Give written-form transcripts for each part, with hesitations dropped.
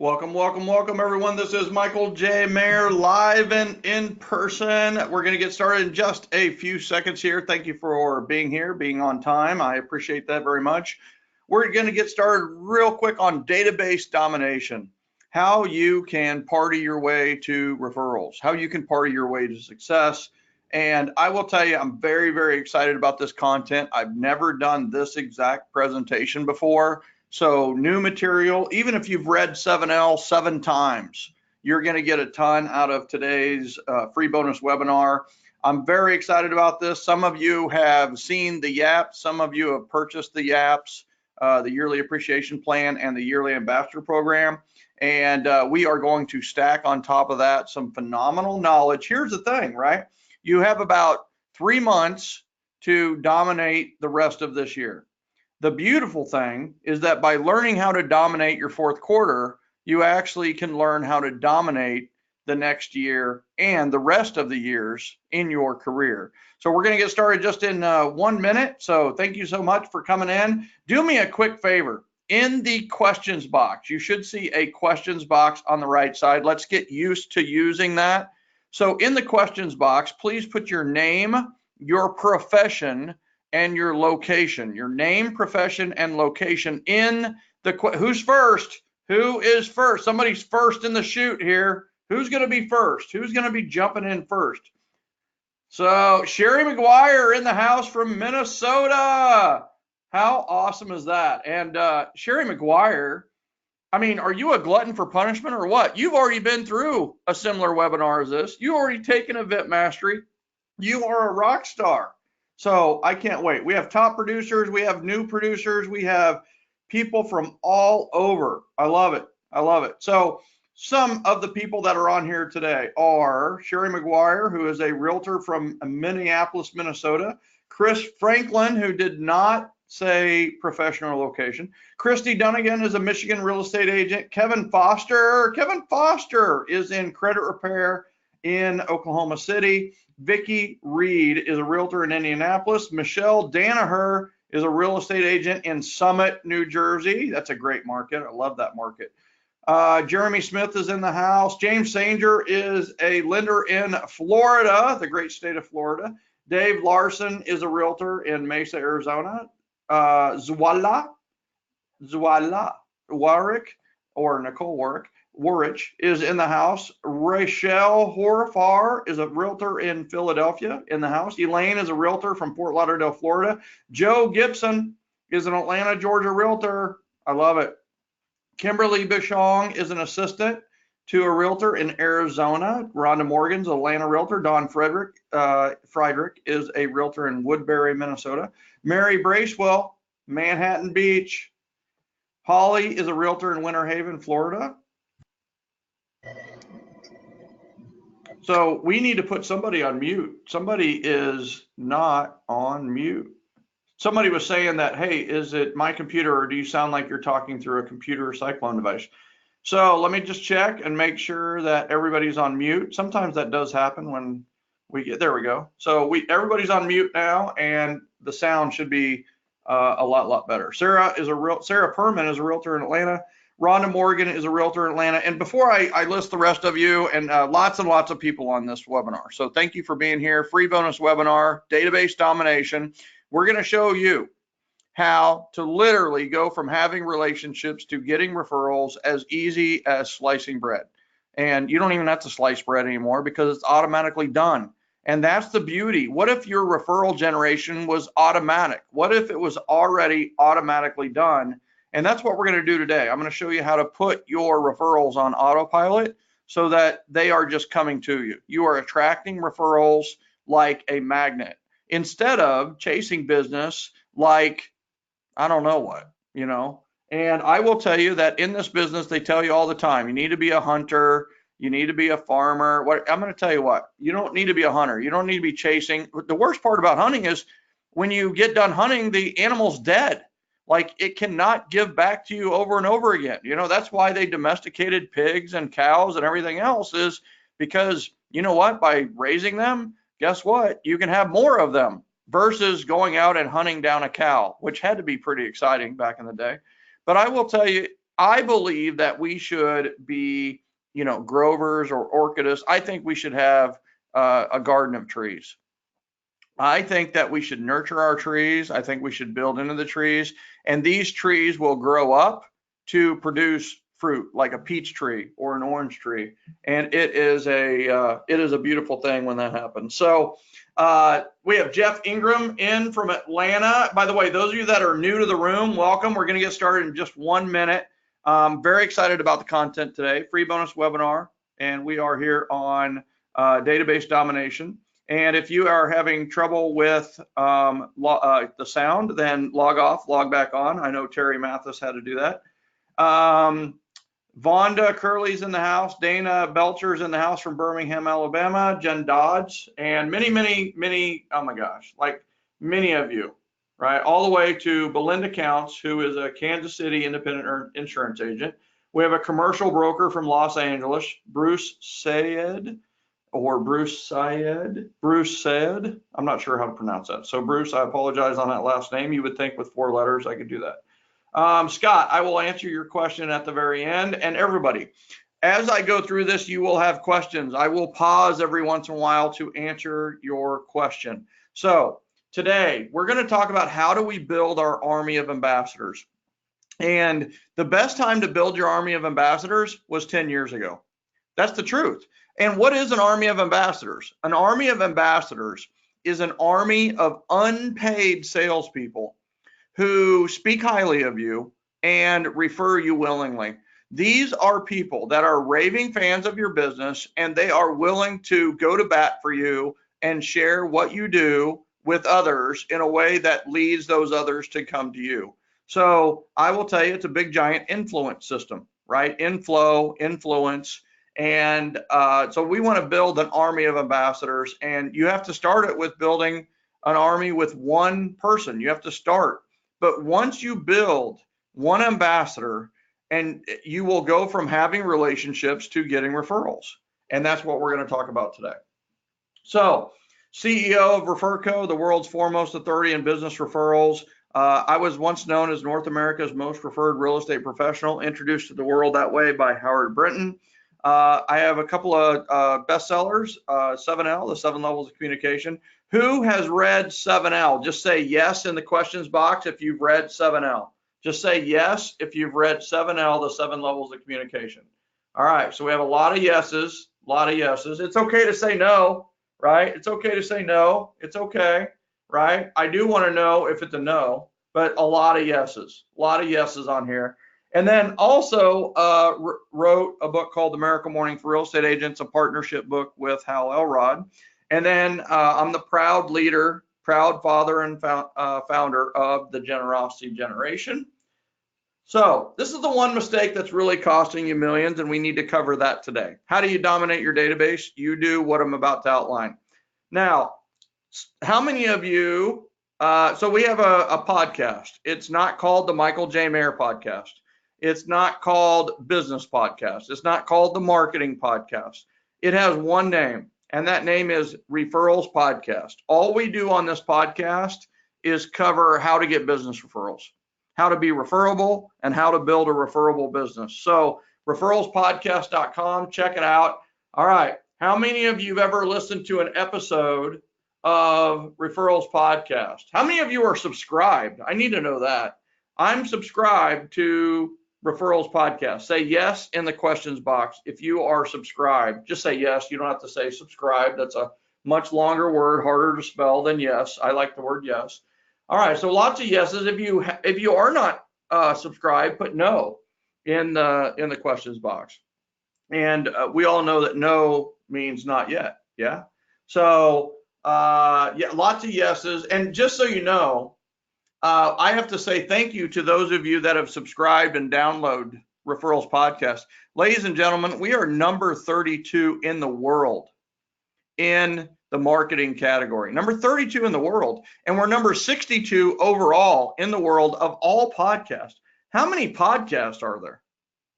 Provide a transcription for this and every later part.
Welcome, welcome, welcome, everyone. This is Michael J. Mayer live and in person. We're going to get started in just a few seconds here. Thank you for being here, being on time. I appreciate that very much. We're going to get started real quick on database domination, how you can party your way to referrals, how you can party your way to success. And I will tell you, I'm very, very excited about this content. I've never done this exact presentation before. So new material, even if you've read 7L 7 times, you're going to get a ton out of today's free bonus webinar. I'm very excited about this. Some of you have seen the yaps. Some of you have purchased the yaps, the yearly appreciation plan and the yearly ambassador program. And we are going to stack on top of that some phenomenal knowledge. Here's the thing, right? You have about 3 months to dominate the rest of this year. The beautiful thing is that by learning how to dominate your fourth quarter, you actually can learn how to dominate the next year and the rest of the years in your career. So we're going to get started just in 1 minute. So thank you so much for coming in. Do me a quick favor. In the questions box, you should see a questions box on the right side. Let's get used to using that. So in the questions box, please put your name, your profession, and your location, your name, profession, and location in the, who's first? Who is first? Somebody's first in the chute here. Who's going to be first? Who's going to be jumping in first? So Sherry McGuire in the house from Minnesota. How awesome is that? And Sherry McGuire, I mean, are you a glutton for punishment or what? You've already been through a similar webinar as this. You already taken Event Mastery. You are a rock star. So I can't wait. We have top producers, we have new producers, we have people from all over. I love it. I love it. So some of the people that are on here today are Sherry McGuire, who is a realtor from Minneapolis, Minnesota. Chris Franklin, who did not say professional location. Christy Dunnigan is a Michigan real estate agent. Kevin Foster is in credit repair in Oklahoma City. Vicki Reed is a realtor in Indianapolis. Michelle Danaher is a real estate agent in Summit, New Jersey. That's a great market. I love that market. Jeremy Smith is in the house. James Sanger is a lender in Florida, the great state of Florida. Dave Larson is a realtor in Mesa, Arizona. Zwala Warwick, or Nicole Warwick is in the house. Rachel Horfar is a realtor in Philadelphia in the house. Elaine is a realtor from Fort Lauderdale, Florida. Joe Gibson is an Atlanta, Georgia realtor. I love it. Kimberly Bichong is an assistant to a realtor in Arizona. Rhonda Morgan's Atlanta realtor. Don Friedrich is a realtor in Woodbury, Minnesota. Mary Bracewell, Manhattan Beach. Holly is a realtor in Winter Haven, Florida. So we need to put somebody on mute. Somebody is not on mute. Somebody was saying that, hey, is it my computer or do you sound like you're talking through a computer or cyclone device? So let me just check and make sure that everybody's on mute. Sometimes that does happen when we get, there we go. So everybody's on mute now and the sound should be a lot better. Sarah Perman is a realtor in Atlanta. Rhonda Morgan is a realtor in Atlanta. And before I list the rest of you, and lots of people on this webinar. So thank you for being here. Free bonus webinar, database domination. We're going to show you how to literally go from having relationships to getting referrals as easy as slicing bread. And you don't even have to slice bread anymore because it's automatically done. And that's the beauty. What if your referral generation was automatic? What if it was already automatically done? And that's what we're going to do today. I'm going to show you how to put your referrals on autopilot so that they are just coming to you. You are attracting referrals like a magnet instead of chasing business like, I don't know what, you know. And I will tell you that in this business, they tell you all the time, you need to be a hunter, you need to be a farmer. I'm going to tell you what, you don't need to be a hunter. You don't need to be chasing. The worst part about hunting is when you get done hunting, the animal's dead. Like it cannot give back to you over and over again. You know, that's why they domesticated pigs and cows and everything else, is because, you know what, by raising them, guess what? You can have more of them versus going out and hunting down a cow, which had to be pretty exciting back in the day. But I will tell you, I believe that we should be, grovers or orchidists. I think we should have a garden of trees. I think that we should nurture our trees. I think we should build into the trees, and these trees will grow up to produce fruit, like a peach tree or an orange tree. And it is a beautiful thing when that happens. So we have Jeff Ingram in from Atlanta. By the way, those of you that are new to the room, welcome. We're going to get started in just 1 minute. Very excited about the content today. Free bonus webinar, and we are here on database domination. And if you are having trouble with the sound, then log off, log back on. I know Terry Mathis had to do that. Vonda Curley's in the house. Dana Belcher's in the house from Birmingham, Alabama. Jen Dodds, and many, oh my gosh, like many of you, right? All the way to Belinda Counts, who is a Kansas City independent insurance agent. We have a commercial broker from Los Angeles, Bruce Sayed. I'm not sure how to pronounce that. So Bruce, I apologize on that last name. You would think with 4 letters I could do that. Scott, I will answer your question at the very end. And everybody, as I go through this, you will have questions. I will pause every once in a while to answer your question. So today we're going to talk about how do we build our army of ambassadors. And the best time to build your army of ambassadors was 10 years ago. That's the truth. And what is an army of ambassadors? An army of ambassadors is an army of unpaid salespeople who speak highly of you and refer you willingly. These are people that are raving fans of your business, and they are willing to go to bat for you and share what you do with others in a way that leads those others to come to you. So I will tell you, it's a big giant influence system, right? Inflow, influence. And so we want to build an army of ambassadors, and you have to start it with building an army with one person. You have to start. But once you build one ambassador, and you will go from having relationships to getting referrals. And that's what we're going to talk about today. So CEO of ReferCo, the world's foremost authority in business referrals. I was once known as North America's most referred real estate professional, introduced to the world that way by Howard Brinton. I have a couple of bestsellers, 7L, the 7 Levels of Communication. Who has read 7L? Just say yes in the questions box if you've read 7L. Just say yes if you've read 7L, the 7 Levels of Communication. All right, so we have a lot of yeses, It's okay to say no, right? It's okay to say no. It's okay, right? I do want to know if it's a no, but a lot of yeses on here. And then also wrote a book called The Miracle Morning for Real Estate Agents, a partnership book with Hal Elrod. And then I'm the proud leader, proud father and founder of the Generosity Generation. So this is the one mistake that's really costing you millions, and we need to cover that today. How do you dominate your database? You do what I'm about to outline. Now, how many of you, so we have a podcast. It's not called the Michael J. Mayer Podcast. It's not called Business Podcast. It's not called the Marketing Podcast. It has one name, and that name is Referrals Podcast. All we do on this podcast is cover how to get business referrals, how to be referable, and how to build a referable business. So referralspodcast.com, check it out. All right, how many of you have ever listened to an episode of Referrals Podcast? How many of you are subscribed? I need to know that. I'm subscribed to Referrals Podcast. Say yes in the questions box if you are subscribed. Just say yes. You don't have to say subscribe. That's a much longer word, harder to spell than yes. I like the word yes. All right, so lots of yeses. If you are not subscribed, put no in the questions box. And we all know that no means not yet. Yeah. So yeah, lots of yeses. And just so you know, I have to say thank you to those of you that have subscribed and download Referrals Podcast. Ladies and gentlemen, we are number 32 in the world in the marketing category. Number 32 in the world. And we're number 62 overall in the world of all podcasts. How many podcasts are there?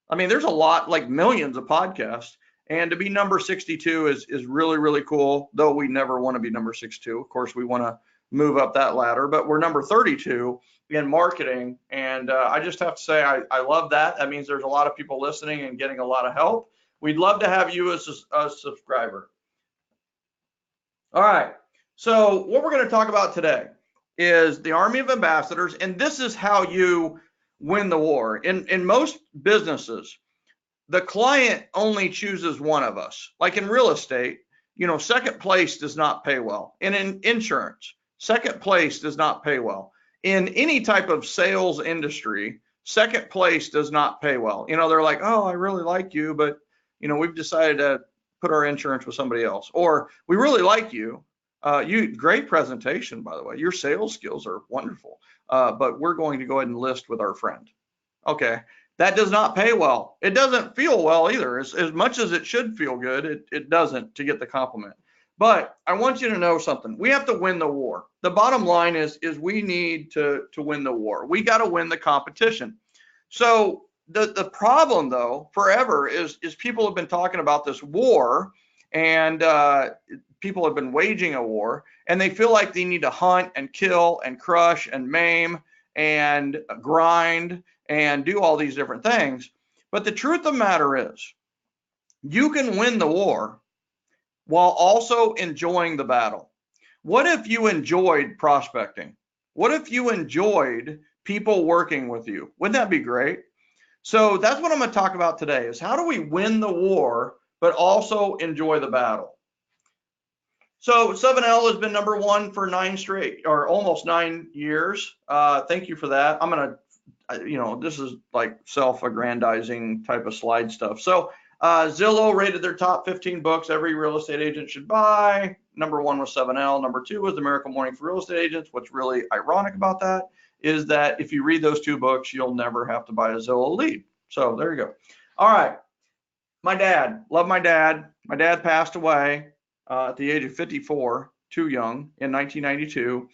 I mean, there's a lot, like millions of podcasts. And to be number 62 is really, really cool, though we never want to be number 62. Of course, we want to move up that ladder, but we're number 32 in marketing. And I just have to say, I love that. That means there's a lot of people listening and getting a lot of help. We'd love to have you as a subscriber. All right. So what we're going to talk about today is the Army of Ambassadors, and this is how you win the war. In most businesses, the client only chooses one of us. Like in real estate, second place does not pay well. And in insurance, second place does not pay well. In any type of sales industry, second place does not pay well. They're like, oh, I really like you, but we've decided to put our insurance with somebody else. Or we really like you. Great presentation, by the way. Your sales skills are wonderful. But we're going to go ahead and list with our friend. Okay. That does not pay well. It doesn't feel well either. As much as it should feel good, it doesn't to get the compliment. But I want you to know something. We have to win the war. The bottom line is we need to win the war. We got to win the competition. So the problem, though, forever is people have been talking about this war, and people have been waging a war, and they feel like they need to hunt and kill and crush and maim and grind and do all these different things. But the truth of the matter is, you can win the war while also enjoying the battle. What if you enjoyed prospecting? What if you enjoyed people working with you? Wouldn't that be great? So that's what I'm going to talk about today, is how do we win the war but also enjoy the battle? So 7L has been number one for 9 straight, or almost 9 years. Thank you for that. I'm going to, this is like self-aggrandizing type of slide stuff. So Zillow rated their top 15 books every real estate agent should buy. Number 1 was 7L. Number 2 was The Miracle Morning for Real Estate Agents. What's really ironic about that is that if you read those 2 books, you'll never have to buy a Zillow lead. So there you go. All right. My dad, love my dad. My dad passed away at the age of 54, too young, in 1992.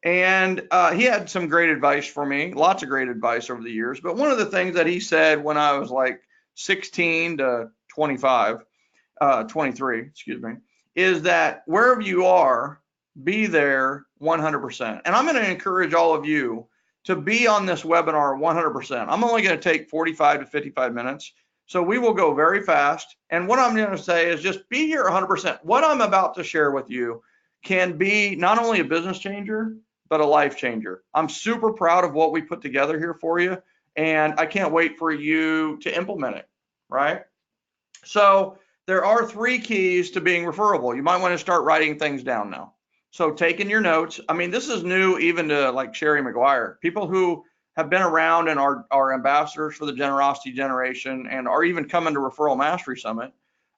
And he had some great advice for me, lots of great advice over the years. But one of the things that he said when I was like 16 to 23, excuse me, is that wherever you are, be there 100%. And I'm going to encourage all of you to be on this webinar 100%. I'm only going to take 45 to 55 minutes. So we will go very fast. And what I'm going to say is just be here 100%. What I'm about to share with you can be not only a business changer, but a life changer. I'm super proud of what we put together here for you, and I can't wait for you to implement it, right? So there are 3 keys to being referable. You might want to start writing things down now. So taking your notes. I mean, this is new even to like Sherry McGuire, people who have been around and are ambassadors for the Generosity Generation and are even coming to Referral Mastery Summit.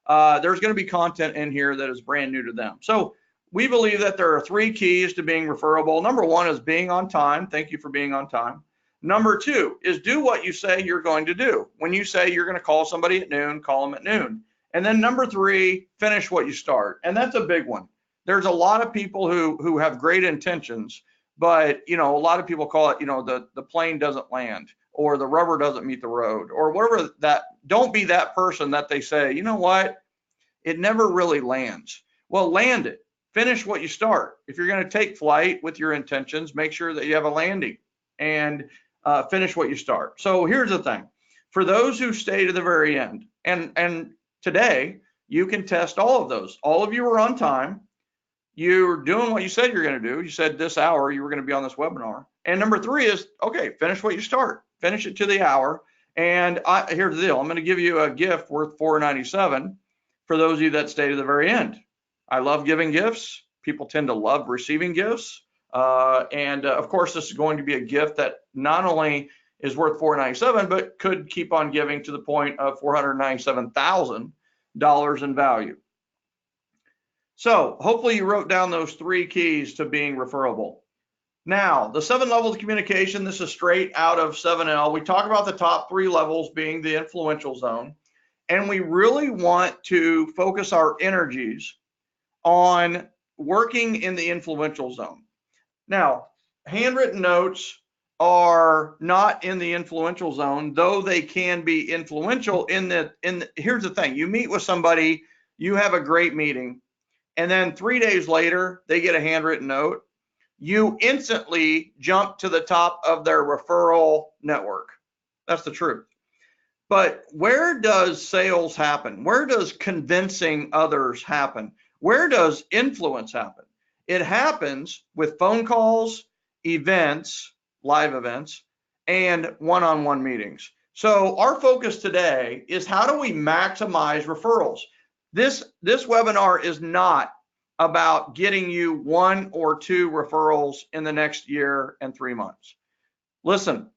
There's going to be content in here that is brand new to them. So we believe that there are 3 keys to being referable. Number 1 is being on time. Thank you for being on time. Number 2 is do what you say you're going to do. When you say you're going to call somebody at noon, call them at noon. And then number 3, finish what you start. And that's a big one. There's a lot of people who have great intentions, but a lot of people call it, the plane doesn't land, or the rubber doesn't meet the road, or whatever that. Don't be that person that they say, you know what, it never really lands. Well, land it. Finish what you start. If you're going to take flight with your intentions, make sure that you have a landing and finish what you start. So here's the thing. For those who stay to the very end, and today you can test all of those. All of you are on time. You're doing what you said you're going to do. You said this hour you were going to be on this webinar. And number 3 is, okay, finish what you start. Finish it to the hour. And here's the deal. I'm going to give you a gift worth $4.97 for those of you that stay to the very end. I love giving gifts. People tend to love receiving gifts. Of course, this is going to be a gift that not only is worth $4.97, but could keep on giving to the point of $497,000 in value. So hopefully you wrote down those 3 keys to being referable. Now, the 7 levels of communication, this is straight out of 7L. We talk about the top 3 levels being the influential zone, and we really want to focus our energies on working in the influential zone. Now, handwritten notes are not in the influential zone, though they can be influential here's the thing. You meet with somebody, you have a great meeting, and then 3 days later, they get a handwritten note. you instantly jump to the top of their referral network. That's the truth. But where does sales happen? Where does convincing others happen? Where does influence happen? It happens with phone calls, events, live events, and one-on-one meetings. So our focus today is how do we maximize referrals? This webinar is not about getting you 1 or 2 referrals in the next year and 3 months. Listen,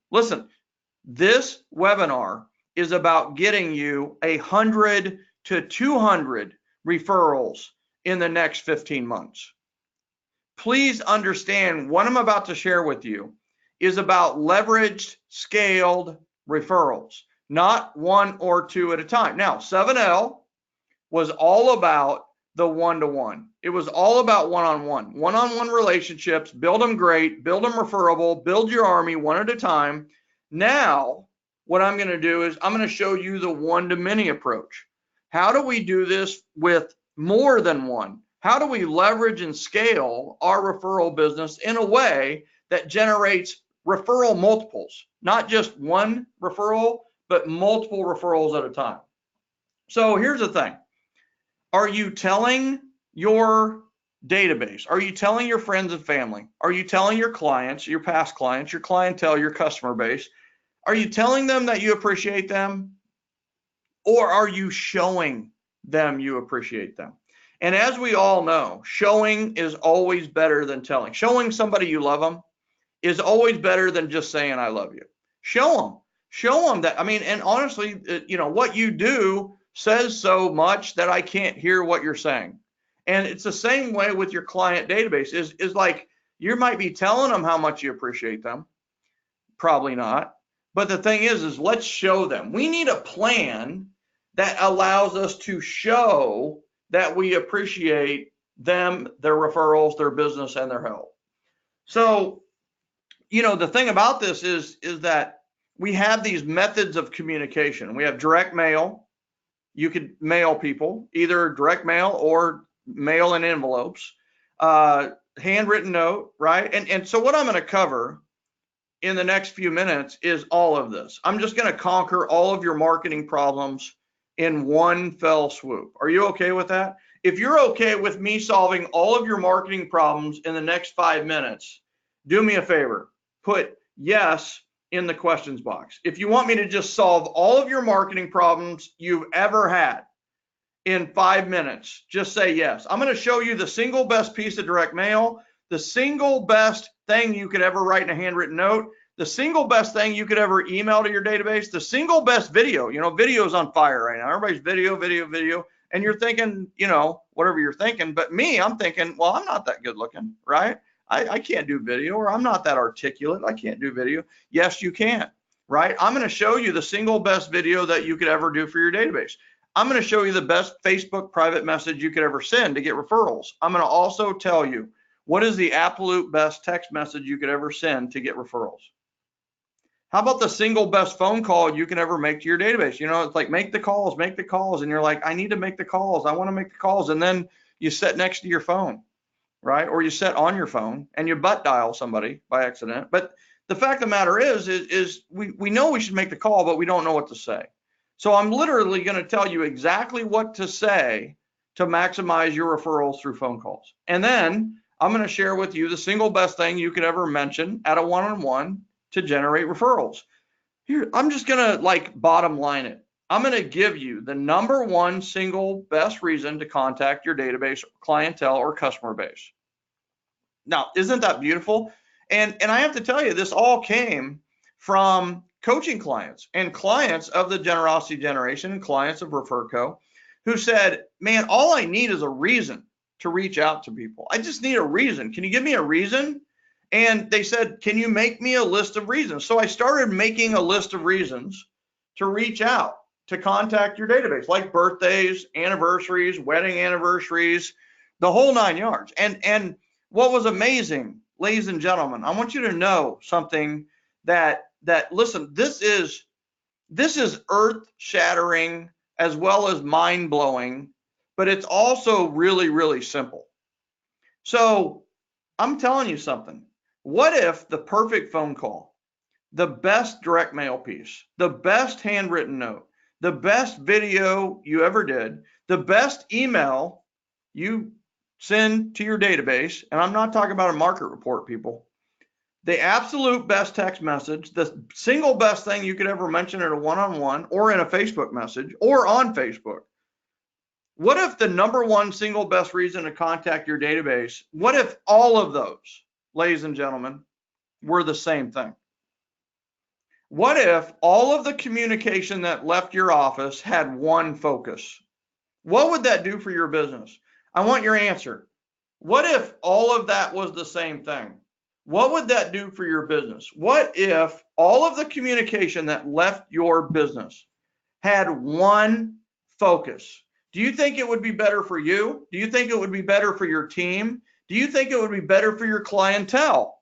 this webinar is about getting you 100 to 200 referrals in the next 15 months. Please understand what I'm about to share with you is about leveraged, scaled referrals, not 1 or 2 at a time. Now, 7L was all about the one-to-one. It was all about one-on-one relationships, build them great, build them referable, build your army one at a time. Now, what I'm going to do is I'm going to show you the one-to-many approach. How do we do this with more than one? How do we leverage and scale our referral business in a way that generates referral multiples, not just one referral, but multiple referrals at a time? So here's the thing. Are you telling your database? Are you telling your friends and family? Are you telling your clients, your past clients, your clientele, your customer base? Are you telling them that you appreciate them? Or are you showing them you appreciate them? And as we all know, showing is always better than telling. Showing somebody you love them is always better than just saying, I love you. Show them that. I mean, and honestly, what you do says so much that I can't hear what you're saying. And it's the same way with your client database is like, you might be telling them how much you appreciate them. Probably not. But the thing is let's show them. We need a plan that allows us to show that we appreciate them, their referrals, their business, and their help. So, the thing about this is that we have these methods of communication. We have direct mail. You could mail people, either direct mail or mail in envelopes, handwritten note, right? And so what I'm going to cover in the next few minutes is all of this. I'm just going to conquer all of your marketing problems in one fell swoop. Are you okay with that? If you're okay with me solving all of your marketing problems in the next 5 minutes, do me a favor, put yes in the questions box. If you want me to just solve all of your marketing problems you've ever had in 5 minutes, just say yes. I'm going to show you the single best piece of direct mail, the single best thing you could ever write in a handwritten note, the single best thing you could ever email to your database, the single best video. Video's on fire right now. Everybody's video. And you're thinking, whatever you're thinking. But me, I'm thinking, well, I'm not that good looking, right? I can't do video, or I'm not that articulate. I can't do video. Yes, you can, right? I'm going to show you the single best video that you could ever do for your database. I'm going to show you the best Facebook private message you could ever send to get referrals. I'm going to also tell you what is the absolute best text message you could ever send to get referrals. How about the single best phone call you can ever make to your database? It's like make the calls. And you're like, I need to make the calls. I want to make the calls. And then you sit next to your phone, right? Or you sit on your phone and you butt dial somebody by accident. But the fact of the matter is we know we should make the call, but we don't know what to say. So I'm literally going to tell you exactly what to say to maximize your referrals through phone calls. And then I'm going to share with you the single best thing you could ever mention at a one-on-one to generate referrals. Here, I'm just going to bottom line it. I'm going to give you the number one single best reason to contact your database, clientele, or customer base. Now, isn't that beautiful? And I have to tell you, this all came from coaching clients and clients of the Generosity Generation and clients of ReferCo who said, man, all I need is a reason to reach out to people. I just need a reason. Can you give me a reason? And they said, can you make me a list of reasons? So I started making a list of reasons to reach out, to contact your database, like birthdays, anniversaries, wedding anniversaries, the whole 9 yards. And what was amazing, ladies and gentlemen, I want you to know something that listen, this is earth-shattering as well as mind-blowing, but it's also really, really simple. So I'm telling you something. What if the perfect phone call, the best direct mail piece, the best handwritten note, the best video you ever did, the best email you send to your database, and I'm not talking about a market report, people, the absolute best text message, the single best thing you could ever mention in a one-on-one or in a Facebook message or on Facebook. What if the number one single best reason to contact your database, what if all of those, ladies and gentlemen, were the same thing? What if all of the communication that left your office had one focus? What would that do for your business? I want your answer. What if all of that was the same thing? What would that do for your business? What if all of the communication that left your business had one focus? Do you think it would be better for you? Do you think it would be better for your team? Do you think it would be better for your clientele?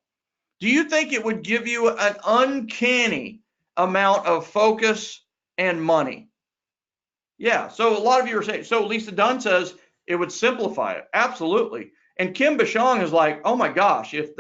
Do you think it would give you an uncanny amount of focus and money? Yeah, so a lot of you are saying, so Lisa Dunn says it would simplify it. Absolutely. And Kim Bashong is like, oh my gosh, if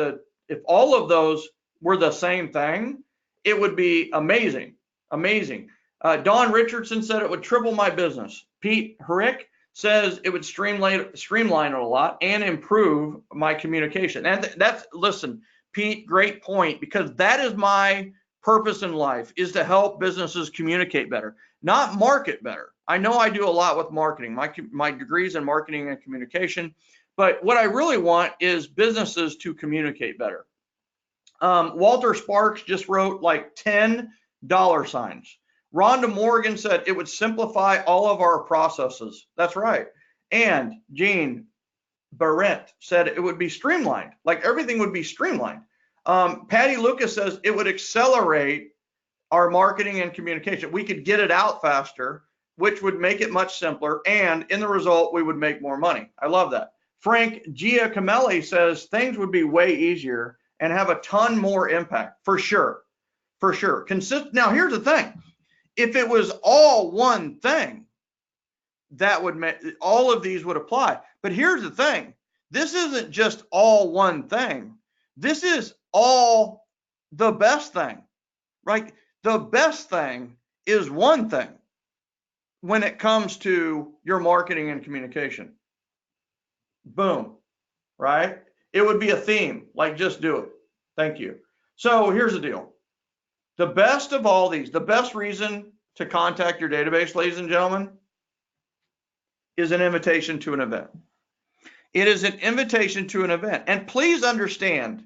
all of those were the same thing, it would be amazing, amazing. Don Richardson said it would triple my business. Pete Herrick says it would streamline it a lot and improve my communication. And that's, listen, Pete, great point, because that is my purpose in life, is to help businesses communicate better, not market better. I know I do a lot with marketing. My degree's in marketing and communication, but what I really want is businesses to communicate better. Walter Sparks just wrote like 10 dollar signs. Rhonda Morgan said it would simplify all of our processes. That's right. And Jean Barrett said it would be streamlined, like everything would be streamlined. Patty Lucas says it would accelerate our marketing and communication. We could get it out faster, which would make it much simpler. And in the result, we would make more money. I love that. Frank Giacomelli says things would be way easier and have a ton more impact, for sure, for sure. Now, here's the thing. If it was all one thing, that would make all of these would apply. But here's the thing. This isn't just all one thing. This is all the best thing, right? The best thing is one thing when it comes to your marketing and communication. Boom, right? It would be a theme, like just do it. Thank you. So here's the deal. The best of all these, the best reason to contact your database, ladies and gentlemen, is an invitation to an event. It is an invitation to an event. And please understand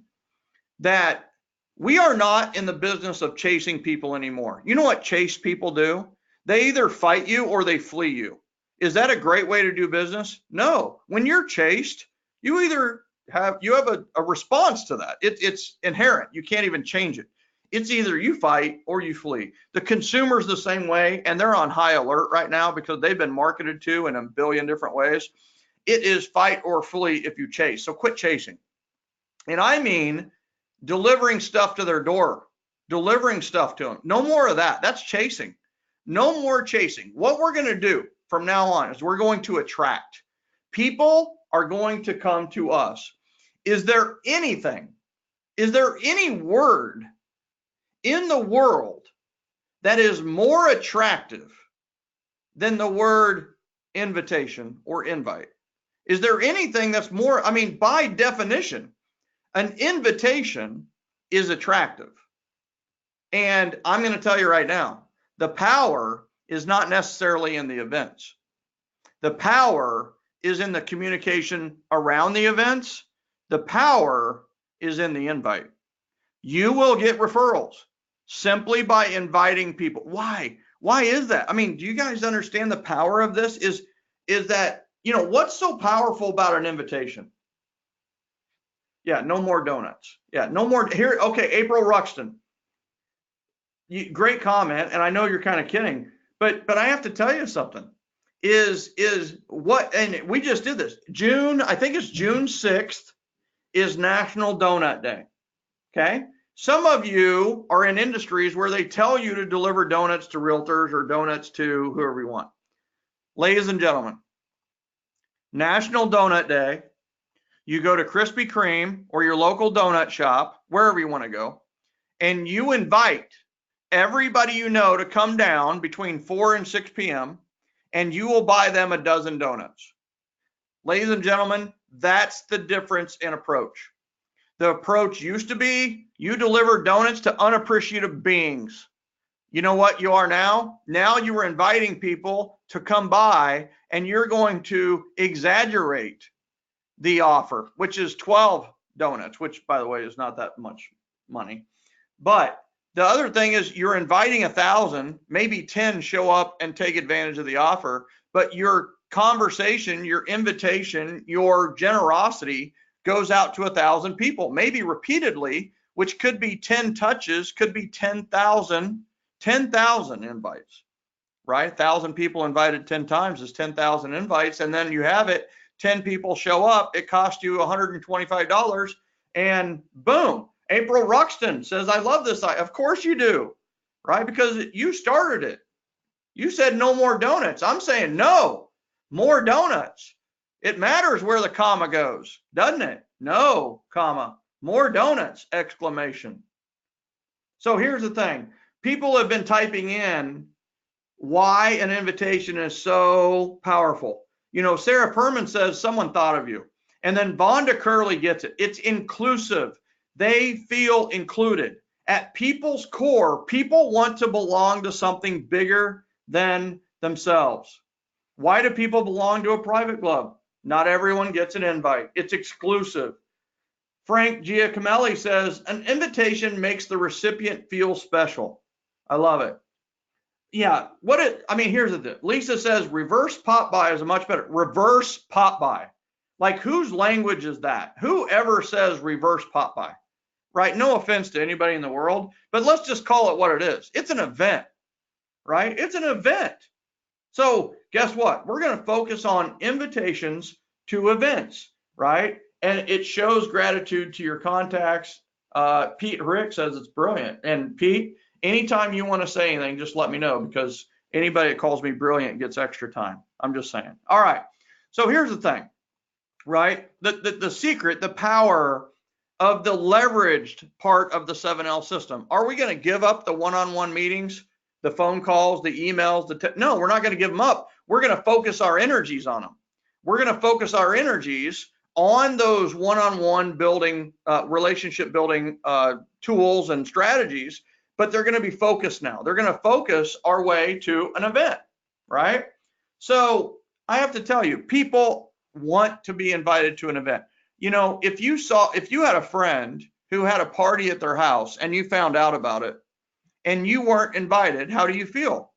that we are not in the business of chasing people anymore. You know what chase people do? They either fight you or they flee you. Is that a great way to do business? No. When you're chased, you either have a response to that. It's inherent. You can't even change it. It's either you fight or you flee. The consumer's the same way, and they're on high alert right now because they've been marketed to in a billion different ways. It is fight or flee if you chase. So quit chasing. And I mean delivering stuff to their door, delivering stuff to them. No more of that. That's chasing. No more chasing. What we're going to do from now on is we're going to attract. People are going to come to us. Is there any word in the world that is more attractive than the word invitation or invite? Is there anything that's more, I mean, by definition, an invitation is attractive. And I'm going to tell you right now, the power is not necessarily in the events. The power is in the communication around the events. The power is in the invite. You will get referrals simply by inviting people. Why? Why is that? I mean, do you guys understand the power of this? Is that, you know, what's so powerful about an invitation? Yeah, no more donuts. Yeah, no more here. Okay, April Ruxton. Great comment, and I know you're kind of kidding, but I have to tell you something. Is what, and we just did this. I think it's June 6th is National Donut Day. Okay? Some of you are in industries where they tell you to deliver donuts to realtors or donuts to whoever you want. Ladies and gentlemen, National Donut Day You go to Krispy Kreme or your local donut shop, wherever you want to go, and you invite everybody you know to come down between 4 and 6 p.m. and you will buy them a dozen donuts. Ladies and gentlemen, that's the difference in approach. The approach used to be you deliver donuts to unappreciative beings. You know what you are now? Now you are inviting people to come by and you're going to exaggerate the offer, which is 12 donuts, which by the way is not that much money. But the other thing is you're inviting 1,000, maybe 10 show up and take advantage of the offer, but your conversation, your invitation, your generosity goes out to 1,000 people, maybe repeatedly, which could be 10 touches, could be 10,000 invites, right? 1,000 people invited 10 times is 10,000 invites, and then you have it, 10 people show up, it cost you $125, and boom, April Ruxton says, I love this. Of course you do, right? Because you started it. You said no more donuts. I'm saying no, more donuts. It matters where the comma goes, doesn't it? No, comma, more donuts, exclamation. So here's the thing. People have been typing in why an invitation is so powerful. You know, Sarah Perman says someone thought of you. And then Vonda Curley gets it. It's inclusive. They feel included. At people's core, people want to belong to something bigger than themselves. Why do people belong to a private club? Not everyone gets an invite. It's exclusive. Frank Giacomelli says, an invitation makes the recipient feel special. I love it. Yeah, here's the thing. Lisa says reverse pop by is a much better. Reverse pop by. Like, whose language is that? Who ever says reverse pop by? Right? No offense to anybody in the world, but let's just call it what it is. It's an event, right? It's an event. So guess what? We're going to focus on invitations to events, right? And it shows gratitude to your contacts. Pete Rick says it's brilliant. And Pete, anytime you want to say anything, just let me know, because anybody that calls me brilliant gets extra time. I'm just saying. All right. So here's the thing, right? The secret, the power of the leveraged part of the 7L system. Are we going to give up the one-on-one meetings, the phone calls, the emails? No, we're not going to give them up. We're going to focus our energies on them. We're going to focus our energies on those one-on-one building, relationship building tools and strategies, but they're going to be focused now. They're going to focus our way to an event, right? So I have to tell you, people want to be invited to an event. You know, if you had a friend who had a party at their house and you found out about it and you weren't invited, how do you feel?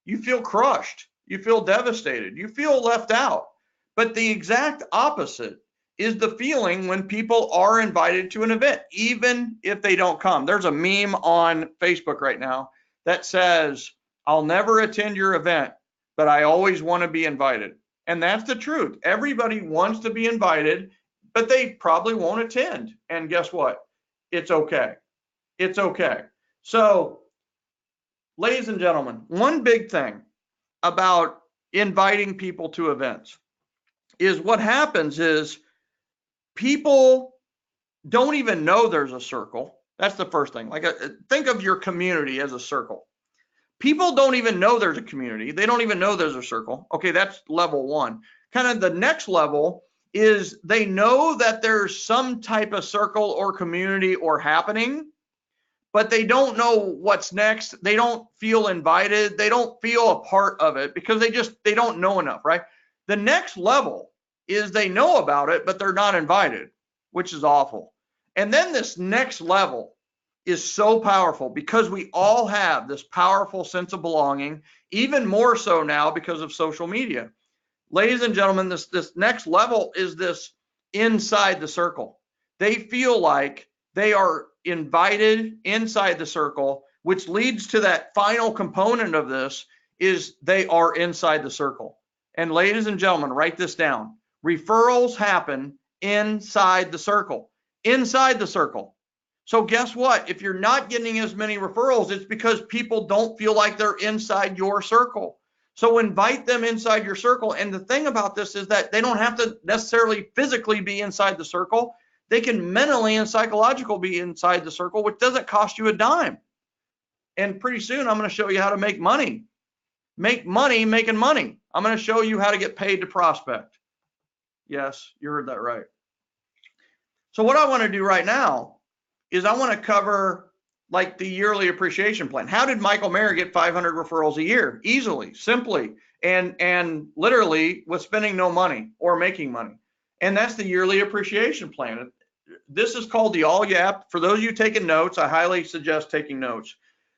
You feel crushed. You feel devastated. You feel left out. But the exact opposite is the feeling when people are invited to an event, even if they don't come. There's a meme on Facebook right now that says, I'll never attend your event, but I always want to be invited. And that's the truth. Everybody wants to be invited, but they probably won't attend. And guess what? It's okay. It's okay. So, ladies and gentlemen, one big thing about inviting people to events is what happens is people don't even know there's a circle. That's the first thing. Like, think of your community as a circle. People don't even know there's a community. They don't even know there's a circle. Okay, that's level one. Kind of the next level is they know that there's some type of circle or community or happening, but they don't know what's next. They don't feel invited. They don't feel a part of it because they don't know enough, right? The next level is they know about it, but they're not invited, which is awful. And then this next level is so powerful because we all have this powerful sense of belonging, even more so now because of social media. Ladies and gentlemen, this next level is this inside the circle. They feel like they are invited inside the circle, which leads to that final component of this is they are inside the circle. And ladies and gentlemen, write this down. Referrals happen inside the circle, inside the circle. So guess what? If you're not getting as many referrals, it's because people don't feel like they're inside your circle. So invite them inside your circle. And the thing about this is that they don't have to necessarily physically be inside the circle. They can mentally and psychologically be inside the circle, which doesn't cost you a dime. And pretty soon I'm going to show you how to make money. Make money making money. I'm going to show you how to get paid to prospect. Yes, you heard that right. So what I want to do right now is I want to cover like the yearly appreciation plan. How did Michael Mayer get 500 referrals a year? Easily, simply, and literally with spending no money or making money. And that's the yearly appreciation plan. This is called the All Yap. For those of you taking notes, I highly suggest taking notes.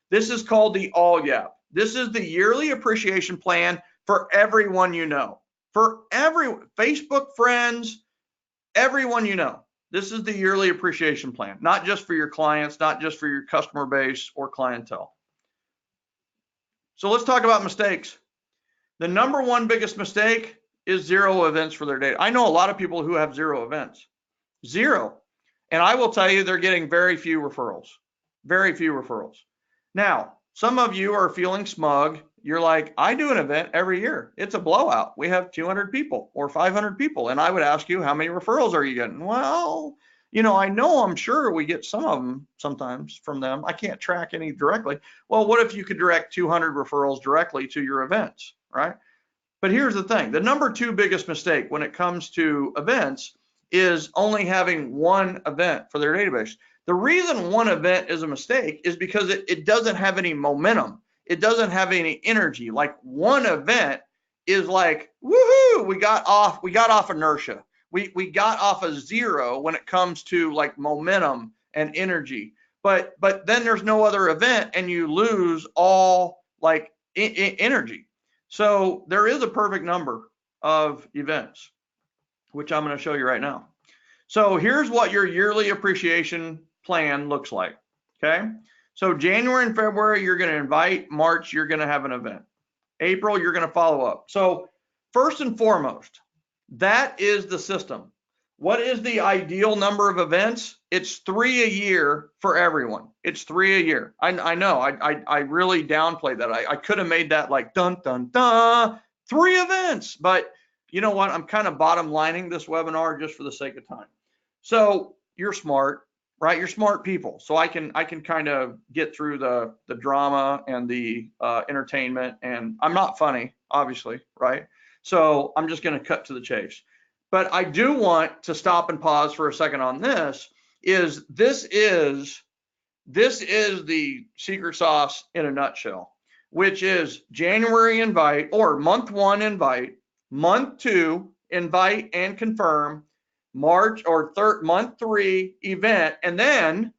This is called the All Yap. This is the yearly appreciation plan for everyone you know, for every Facebook friends, everyone you know. This is the yearly appreciation plan, not just for your clients, not just for your customer base or clientele. So let's talk about mistakes. The number one biggest mistake is 0 events for their day. I know a lot of people who have 0 events, 0. And I will tell you, they're getting very few referrals, very few referrals. Now, some of you are feeling smug. You're like, I do an event every year. It's a blowout. We have 200 people or 500 people. And I would ask you, how many referrals are you getting? Well, you know, I'm sure we get some of them sometimes from them. I can't track any directly. Well, what if you could direct 200 referrals directly to your events, right? But here's the thing. The number 2 biggest mistake when it comes to events is only having one event for their database. The reason one event is a mistake is because it doesn't have any momentum. It doesn't have any energy. Like one event is like, woohoo, we got off inertia. We got off of 0 when it comes to like momentum and energy. But then there's no other event and you lose all like energy. So there is a perfect number of events, which I'm going to show you right now. So here's what your yearly appreciation plan looks like. Okay. So January and February, you're going to invite. March, you're going to have an event. April, you're going to follow up. So first and foremost, that is the system. What is the ideal number of events? It's 3 a year for everyone. It's 3 a year. I know I really downplayed that. I could have made that like dun, dun, dun, 3 events, but you know what? I'm kind of bottom lining this webinar just for the sake of time. So you're smart, right? You're smart people. So I can kind of get through the drama and the entertainment, and I'm not funny, obviously, right? So I'm just going to cut to the chase. But I do want to stop and pause for a second on this. This is the secret sauce in a nutshell, which is January invite or month 1 invite, month 2 invite and confirm, March or month 3 event. And then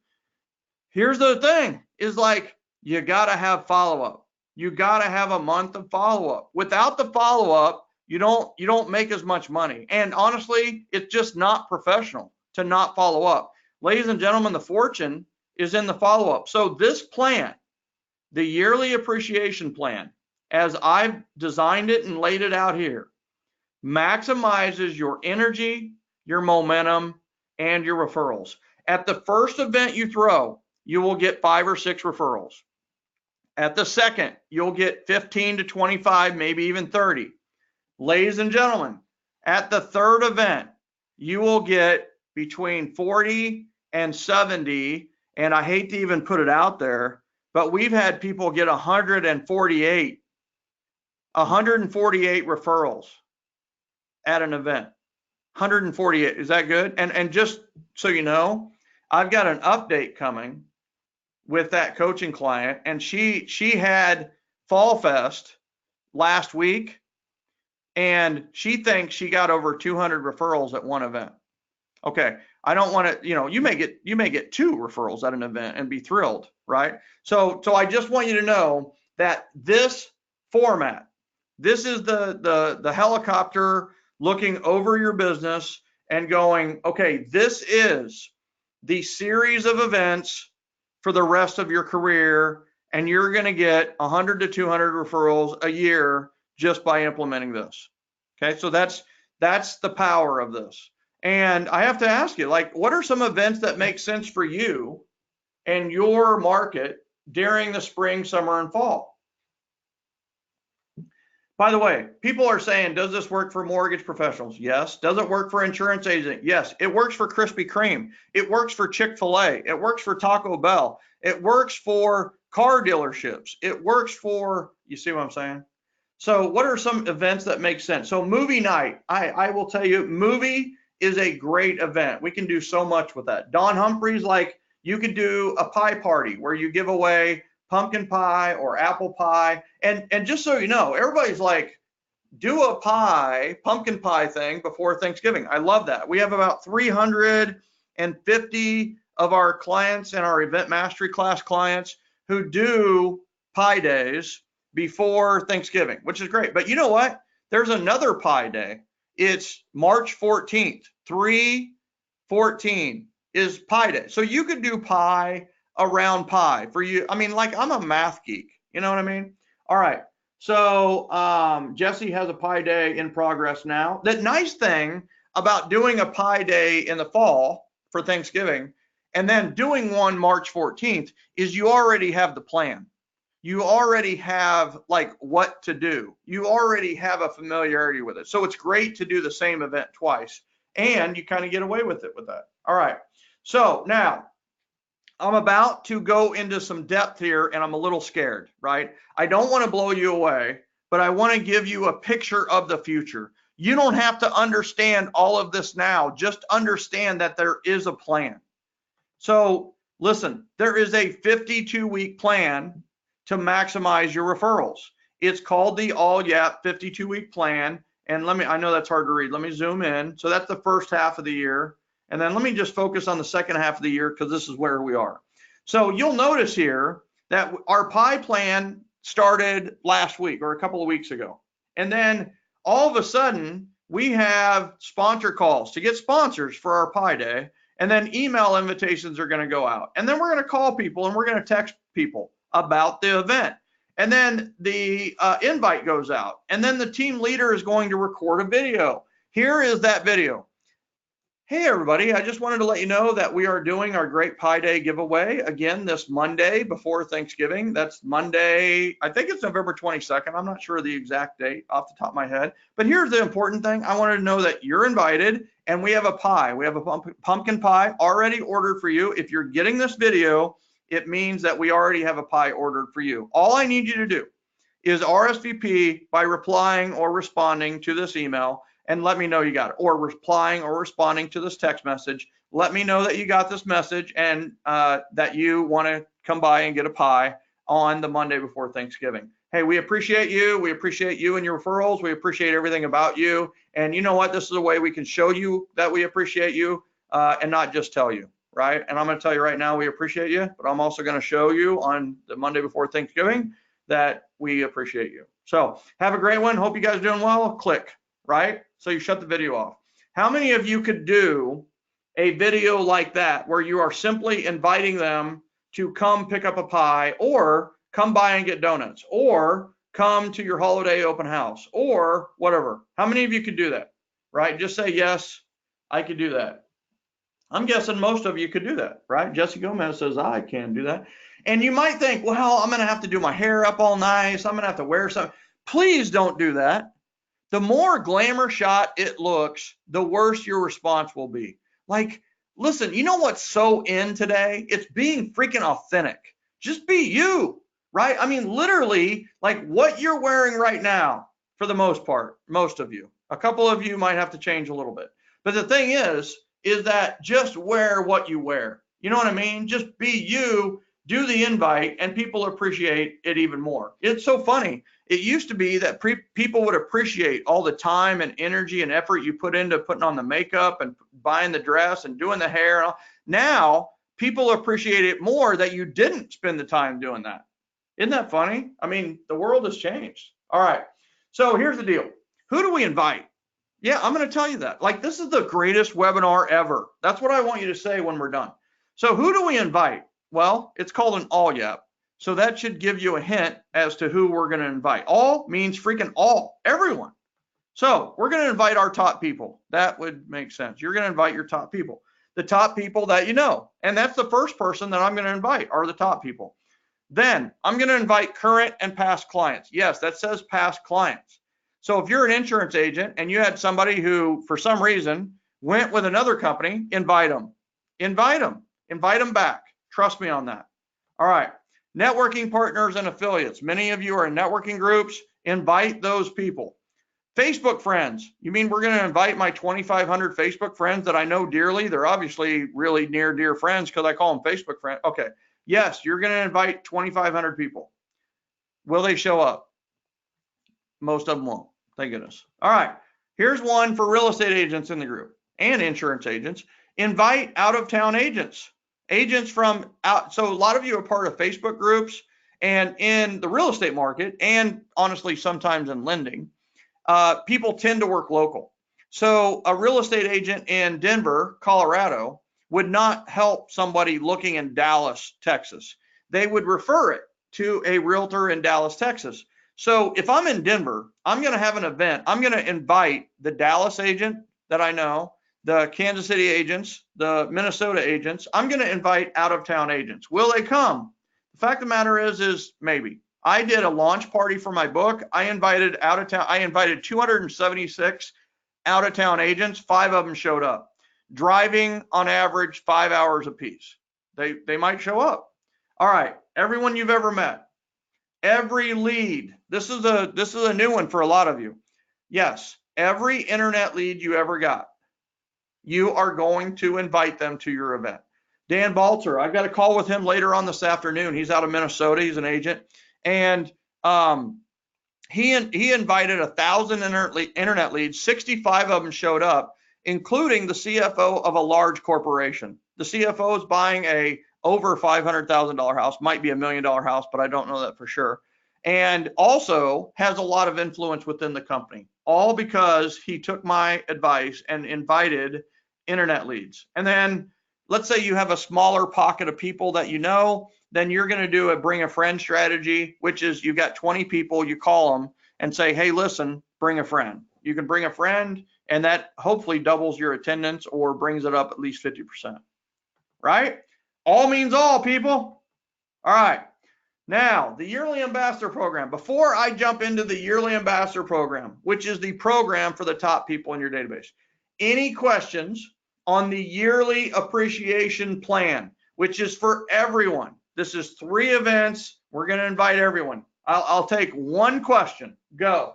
here's the thing is like, you got to have follow-up. You got to have a month of follow-up. Without the follow-up, you don't make as much money. And honestly, it's just not professional to not follow up. Ladies and gentlemen, the fortune is in the follow-up. So this plan, the yearly appreciation plan, as I've designed it and laid it out here, maximizes your energy, your momentum, and your referrals. At the first event you throw, you will get 5 or 6 referrals. At the second, you'll get 15 to 25, maybe even 30. Ladies and gentlemen, at the third event, you will get between 40 and 70, and I hate to even put it out there, but we've had people get 148 referrals at an event. 148, is that good? And just so you know, I've got an update coming with that coaching client, and she had Fall Fest last week, and she thinks she got over 200 referrals at one event. Okay, I don't want to, you may get 2 referrals at an event and be thrilled, right? So I just want you to know that this format, this is the helicopter looking over your business and going, okay, this is the series of events for the rest of your career, and you're going to get 100 to 200 referrals a year just by implementing this. Okay, so that's the power of this. And I have to ask you, like, what are some events that make sense for you and your market during the spring, summer, and fall? By the way, people are saying, does this work for mortgage professionals? Yes. Does it work for insurance agent? Yes. It works for Krispy Kreme. It works for Chick-fil-A. It works for Taco Bell. It works for car dealerships. It works for, you see what I'm saying? So what are some events that make sense? So movie night, I will tell you, movie is a great event. We can do so much with that. Don Humphrey's, like, you could do a pie party where you give away pumpkin pie or apple pie. And just so you know, everybody's like, do a pumpkin pie thing before Thanksgiving. I love that. We have about 350 of our clients and our event mastery class clients who do pie days before Thanksgiving, which is great. But you know what? There's another pie day. It's March 14th. 3/14 is pie day. So you could do pie around pie for you. I mean, like, I'm a math geek. You know what I mean? All right. So Jesse has a pie day in progress now. The nice thing about doing a pie day in the fall for Thanksgiving and then doing one March 14th is you already have the plan. You already have, like, what to do. You already have a familiarity with it. So it's great to do the same event twice, and you kind of get away with it with that. All right. So now I'm about to go into some depth here, and I'm a little scared, right? I don't want to blow you away, but I want to give you a picture of the future. You don't have to understand all of this now. Just understand that there is a plan. So listen, there is a 52-week plan to maximize your referrals. It's called the All Yap 52-week plan. And I know that's hard to read. Let me zoom in. So that's the first half of the year. And then let me just focus on the second half of the year, because this is where we are. So you'll notice here that our pie plan started last week or a couple of weeks ago. And then all of a sudden we have sponsor calls to get sponsors for our pie day. And then email invitations are going to go out. And then we're going to call people and we're going to text people about the event. And then the invite goes out. And then the team leader is going to record a video. Here is that video. Hey, everybody, I just wanted to let you know that we are doing our Great Pie Day giveaway again this Monday before Thanksgiving. That's Monday, I think it's November 22nd. I'm not sure the exact date off the top of my head. But here's the important thing. I wanted to know that you're invited, and we have a pie. We have a pumpkin pie already ordered for you. If you're getting this video, it means that we already have a pie ordered for you. All I need you to do is RSVP by replying or responding to this email, and let me know you got it, or replying or responding to this text message. Let me know that you got this message and that you want to come by and get a pie on the Monday before Thanksgiving. Hey, we appreciate you. We appreciate you and your referrals. We appreciate everything about you. And you know what? This is a way we can show you that we appreciate you and not just tell you, right? And I'm going to tell you right now, we appreciate you, but I'm also going to show you on the Monday before Thanksgiving that we appreciate you. So have a great one. Hope you guys are doing well. Click, right? So you shut the video off. How many of you could do a video like that where you are simply inviting them to come pick up a pie, or come by and get donuts, or come to your holiday open house, or whatever? How many of you could do that, right? Just say, yes, I could do that. I'm guessing most of you could do that, right? Jesse Gomez says, I can do that. And you might think, well, I'm going to have to do my hair up all nice. I'm going to have to wear something. Please don't do that. The more glamour shot it looks, the worse your response will be. Like, listen, you know what's so in today? It's being freaking authentic. Just be you, right? I mean, literally, like what you're wearing right now, for the most part, most of you. A couple of you might have to change a little bit. But the thing is that just wear what you wear. You know what I mean? Just be you, do the invite, and people appreciate it even more. It's so funny. It used to be that people would appreciate all the time and energy and effort you put into putting on the makeup and buying the dress and doing the hair. Now, people appreciate it more that you didn't spend the time doing that. Isn't that funny? I mean, the world has changed. All right. So here's the deal. Who do we invite? Yeah, I'm going to tell you that. Like, this is the greatest webinar ever. That's what I want you to say when we're done. So who do we invite? Well, it's called an all yap. So that should give you a hint as to who we're going to invite. All means freaking all, everyone. So we're going to invite our top people. That would make sense. You're going to invite your top people, the top people that you know. And that's the first person that I'm going to invite, are the top people. Then I'm going to invite current and past clients. Yes, that says past clients. So if you're an insurance agent and you had somebody who, for some reason, went with another company, invite them. Invite them. Invite them back. Trust me on that. All right. Networking partners and affiliates. Many of you are in networking groups. Invite those people. Facebook friends. You mean we're going to invite my 2,500 Facebook friends that I know dearly? They're obviously really near dear friends because I call them Facebook friends. Okay. Yes, you're going to invite 2,500 people. Will they show up? Most of them won't. Thank goodness. All right. Here's one for real estate agents in the group and insurance agents. Invite out-of-town agents. Agents from out. So a lot of you are part of Facebook groups, and in the real estate market, and honestly, sometimes in lending, people tend to work local. So a real estate agent in Denver, Colorado, would not help somebody looking in Dallas, Texas. They would refer it to a realtor in Dallas, Texas. So if I'm in Denver, I'm going to have an event. I'm going to invite the Dallas agent that I know, the Kansas City agents, the Minnesota agents. I'm going to invite out-of-town agents. Will they come? The fact of the matter is maybe. I did a launch party for my book. I invited 276 out-of-town agents. 5 of them showed up, driving on average 5 hours apiece. They might show up. All right, everyone you've ever met, every lead. This is a new one for a lot of you. Yes, every internet lead you ever got, you are going to invite them to your event. Dan Balter, I've got a call with him later on this afternoon. He's out of Minnesota. He's an agent. And he invited 1,000 internet leads. 65 of them showed up, including the CFO of a large corporation. The CFO is buying a over $500,000 house, might be $1 million house, but I don't know that for sure. And also has a lot of influence within the company, all because he took my advice and invited internet leads. And then let's say you have a smaller pocket of people that you know, then you're going to do a bring a friend strategy, which is you got 20 people, you call them and say, hey, listen, bring a friend. You can bring a friend, and that hopefully doubles your attendance or brings it up at least 50%, right? All means all, people. All right. Now, the Yearly Ambassador Program. Before I jump into the Yearly Ambassador Program, which is the program for the top people in your database, any questions on the Yearly Appreciation Plan, which is for everyone? This is 3 events. We're going to invite everyone. I'll take one question. Go.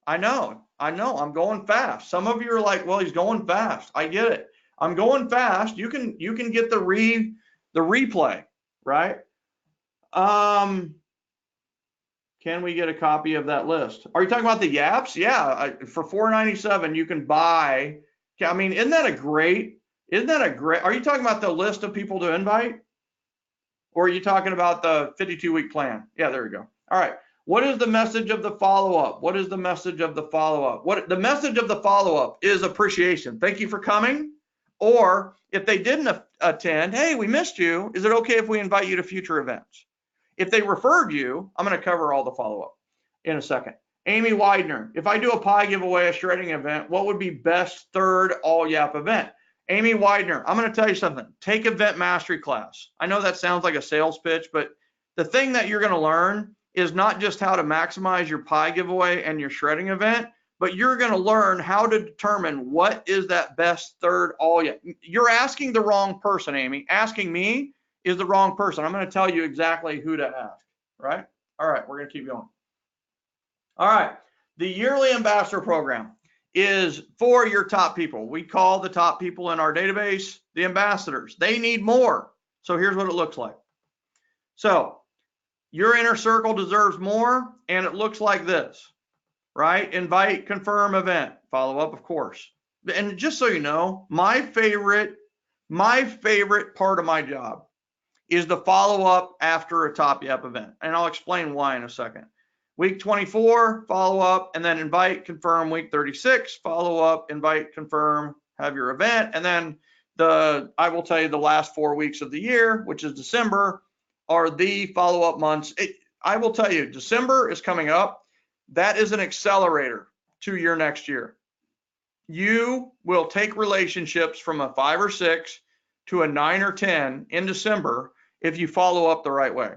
I know. I'm going fast. Some of you are like, well, he's going fast. I get it. I'm going fast. You can get the replay, right? Can we get a copy of that list? Are you talking about the Yaps? Yeah, for $4.97 you can buy. I mean, isn't that a great? Are you talking about the list of people to invite? Or are you talking about the 52-week plan? Yeah, there we go. All right. What is the message of the follow-up? What is the message of the follow-up? The message of the follow-up is appreciation. Thank you for coming. Or if they didn't attend, hey, we missed you. Is it okay if we invite you to future events? If they referred you, I'm going to cover all the follow-up in a second. Amy Widener, if I do a pie giveaway, a shredding event, what would be best third all YAP event? Amy Widener, I'm going to tell you something. Take Event Mastery class. I know that sounds like a sales pitch, but the thing that you're going to learn is not just how to maximize your pie giveaway and your shredding event, but you're going to learn how to determine what is that best third all YAP. You're asking the wrong person, Amy. Asking me is the wrong person. I'm going to tell you exactly who to ask, right? All right, we're going to keep going. All right, the Yearly Ambassador Program is for your top people. We call the top people in our database the ambassadors. They need more. So here's what it looks like. So your inner circle deserves more, and it looks like this, right? Invite, confirm, event, follow up, of course. And just so you know, my favorite part of my job is the follow up after a top YAP event. And I'll explain why in a second. Week 24, follow up, and then invite, confirm. Week 36, follow up, invite, confirm, have your event. And then I will tell you the last 4 weeks of the year, which is December, are the follow up months. I will tell you, December is coming up. That is an accelerator to your next year. You will take relationships from a 5 or 6 to a 9 or 10 in December if you follow up the right way.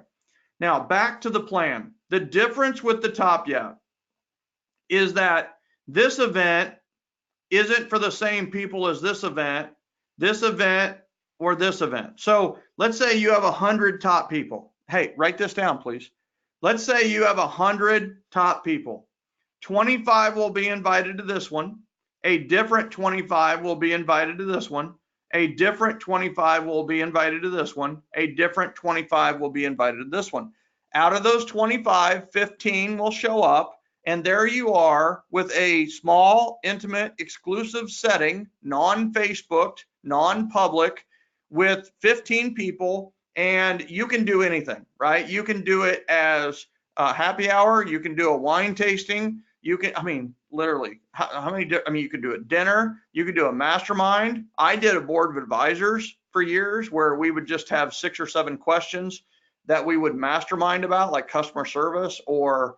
Now, back to the plan. The difference with the top YAP is that this event isn't for the same people as this event, or this event. So let's say you have 100 top people. Hey, write this down, please. Let's say you have 100 top people. 25 will be invited to this one. A different 25 will be invited to this one. A different 25 will be invited to this one. A different 25 will be invited to this one. Out of those 25, 15 will show up. And there you are with a small, intimate, exclusive setting, non-Facebooked, non-public, with 15 people, and you can do anything, right? You can do it as a happy hour. You can do a wine tasting. You can, I mean, literally, how many, I mean, you could do a dinner. You could do a mastermind. I did a board of advisors for years where we would just have 6 or 7 questions that we would mastermind about, like customer service or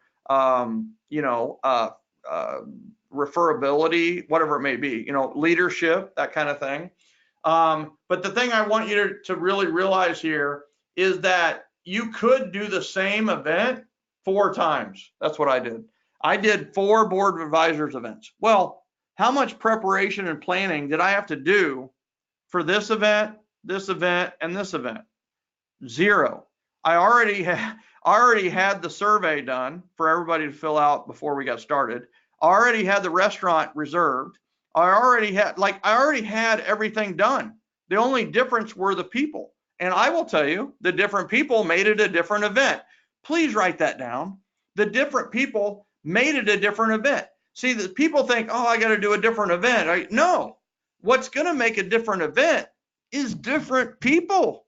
referability, whatever it may be, leadership, that kind of thing. But the thing I want you to really realize here is that you could do the same event 4 times. That's what I did. I did 4 board of advisors events. Well, how much preparation and planning did I have to do for this event, and this event? 0. I already had the survey done for everybody to fill out before we got started. I already had the restaurant reserved. I already had everything done. The only difference were the people. And I will tell you, the different people made it a different event. Please write that down. The different people made it a different event. See, the people think, oh, I got to do a different event. No, what's going to make a different event is different people.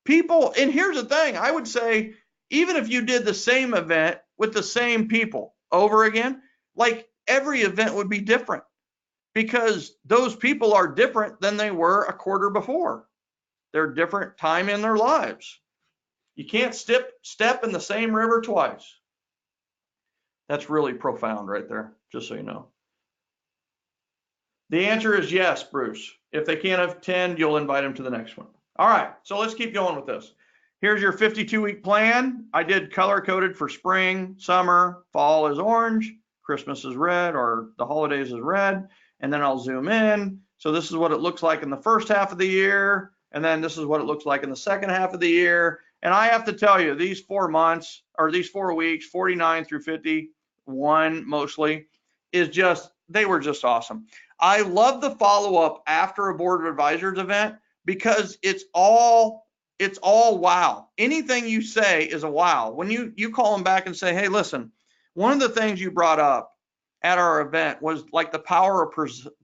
And here's the thing, I would say, even if you did the same event with the same people over again, like every event would be different because those people are different than they were a quarter before. They're different time in their lives. You can't step in the same river twice. That's really profound right there, just so you know. The answer is yes, Bruce. If they can't attend, you'll invite them to the next one. All right, so let's keep going with this. Here's your 52-week plan. I did color-coded for spring, summer, fall is orange, Christmas is red, or the holidays is red, and then I'll zoom in. So this is what it looks like in the first half of the year, and then this is what it looks like in the second half of the year. And I have to tell you, these 4 months, or these 4 weeks, 49 through 51 mostly, they were just awesome. I love the follow-up after a board of advisors event because it's all wow. Anything you say is a wow. When you call them back and say, hey, listen, one of the things you brought up at our event was like the power of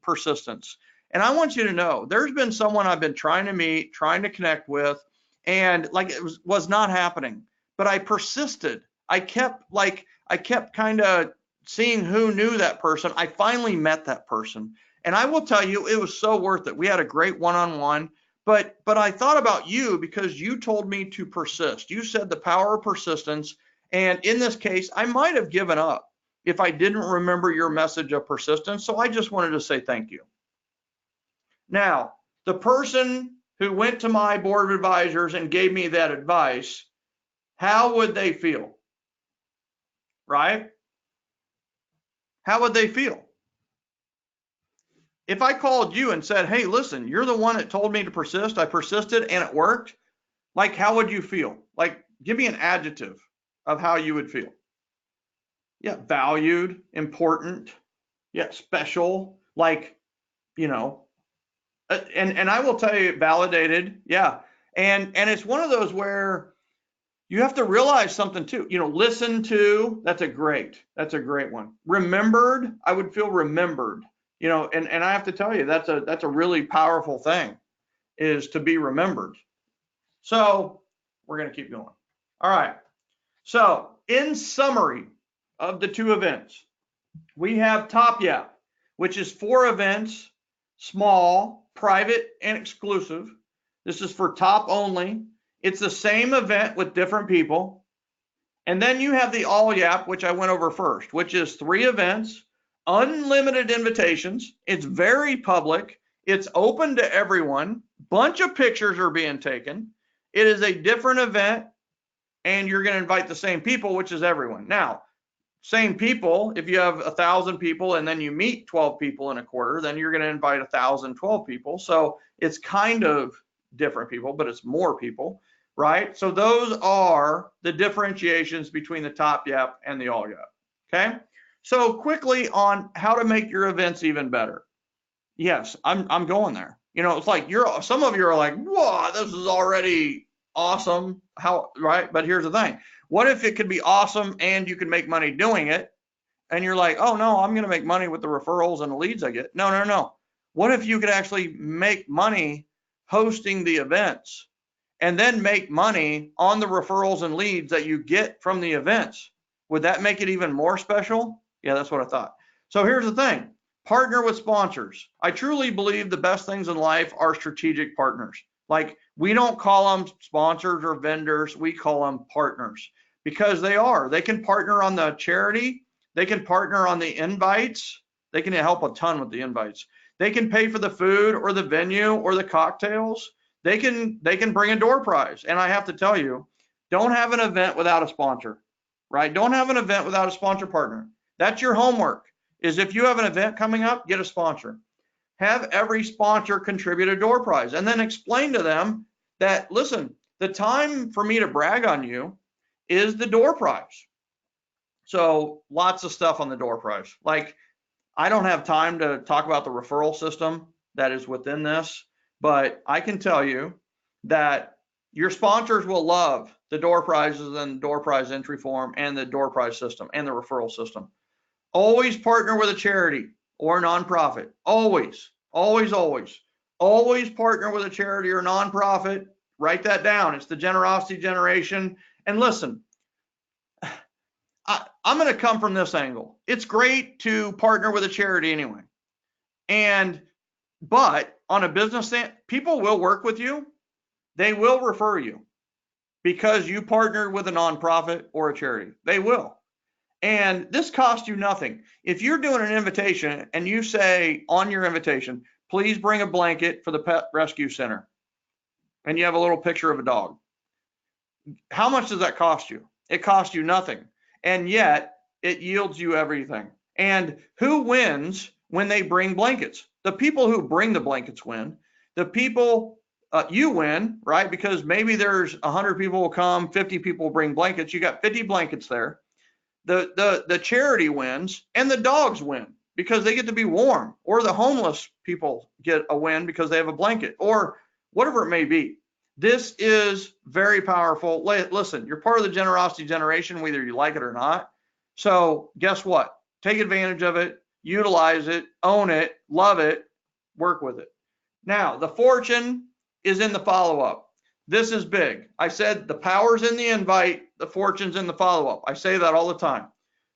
persistence. And I want you to know, there's been someone I've been trying to meet, trying to connect with, and like it was not happening. But I persisted. I kept kind of seeing who knew that person. I finally met that person. And I will tell you, it was so worth it. We had a great one-on-one. But I thought about you because you told me to persist. You said the power of persistence. And in this case, I might have given up if I didn't remember your message of persistence. So I just wanted to say thank you. Now, the person who went to my board of advisors and gave me that advice, how would they feel? Right? How would they feel? If I called you and said, hey, listen, you're the one that told me to persist, I persisted and it worked, like, how would you feel? Like, give me an adjective of how you would feel. Yeah, valued, important, yeah, special, like, and I will tell you, validated, yeah. And it's one of those where you have to realize something too, listen to, that's a great one. Remembered, I would feel remembered. And I have to tell you, that's a really powerful thing, is to be remembered. So we're going to keep going. All right. So in summary of the 2 events, we have Top Yap, which is 4 events, small, private, and exclusive. This is for top only. It's the same event with different people. And then you have the All Yap, which I went over first, which is 3 events, unlimited invitations. It's very public. It's open to everyone. Bunch of pictures are being taken. It is a different event, and you're going to invite the same people, which is everyone. Now, same people, if you have 1,000 people and then you meet 12 people in a quarter, then you're going to invite 1,012 people. So it's kind of different people, but it's more people, right? So those are the differentiations between the Top Yap and the All Yap. Okay. So quickly on how to make your events even better. Yes, I'm going there. You know, it's like some of you are like, whoa, this is already awesome. How, right? But here's the thing. What if it could be awesome and you can make money doing it? And you're like, oh no, I'm going to make money with the referrals and the leads I get. No, no, no. What if you could actually make money hosting the events and then make money on the referrals and leads that you get from the events? Would that make it even more special? Yeah, that's what I thought. So here's the thing. Partner with sponsors. I truly believe the best things in life are strategic partners. Like, we don't call them sponsors or vendors, we call them partners, because they are. They can partner on the charity, they can partner on the invites, they can help a ton with the invites. They can pay for the food or the venue or the cocktails. They can bring a door prize. And I have to tell you, don't have an event without a sponsor, right? Don't have an event without a sponsor partner. That's your homework. Is if you have an event coming up, get a sponsor. Have every sponsor contribute a door prize, and then explain to them that, listen, the time for me to brag on you is the door prize. So lots of stuff on the door prize. Like, I don't have time to talk about the referral system that is within this, but I can tell you that your sponsors will love the door prizes and the door prize entry form and the door prize system and the referral system. Always partner with a charity or a nonprofit. Always, always, always, always partner with a charity or nonprofit. Write that down. It's the generosity generation. And listen, I'm going to come from this angle. It's great to partner with a charity anyway. But on a business stand, people will work with you. They will refer you because you partnered with a nonprofit or a charity. They will. And this costs you nothing. If you're doing an invitation and you say on your invitation, please bring a blanket for the pet rescue center, and you have a little picture of a dog, how much does that cost you? It costs you nothing. And yet it yields you everything. And who wins when they bring blankets? The people who bring the blankets win. The people, you win, right? Because maybe there's 100 people will come, 50 people will bring blankets. You got 50 blankets there. The charity wins and the dogs win because they get to be warm, or the homeless people get a win because they have a blanket, or whatever it may be. This is very powerful. Listen, you're part of the generosity generation, whether you like it or not. So guess what? Take advantage of it, utilize it, own it, love it, work with it. Now, the fortune is in the follow-up. This is big. I said the power's in the invite, the fortune's in the follow-up. I say that all the time.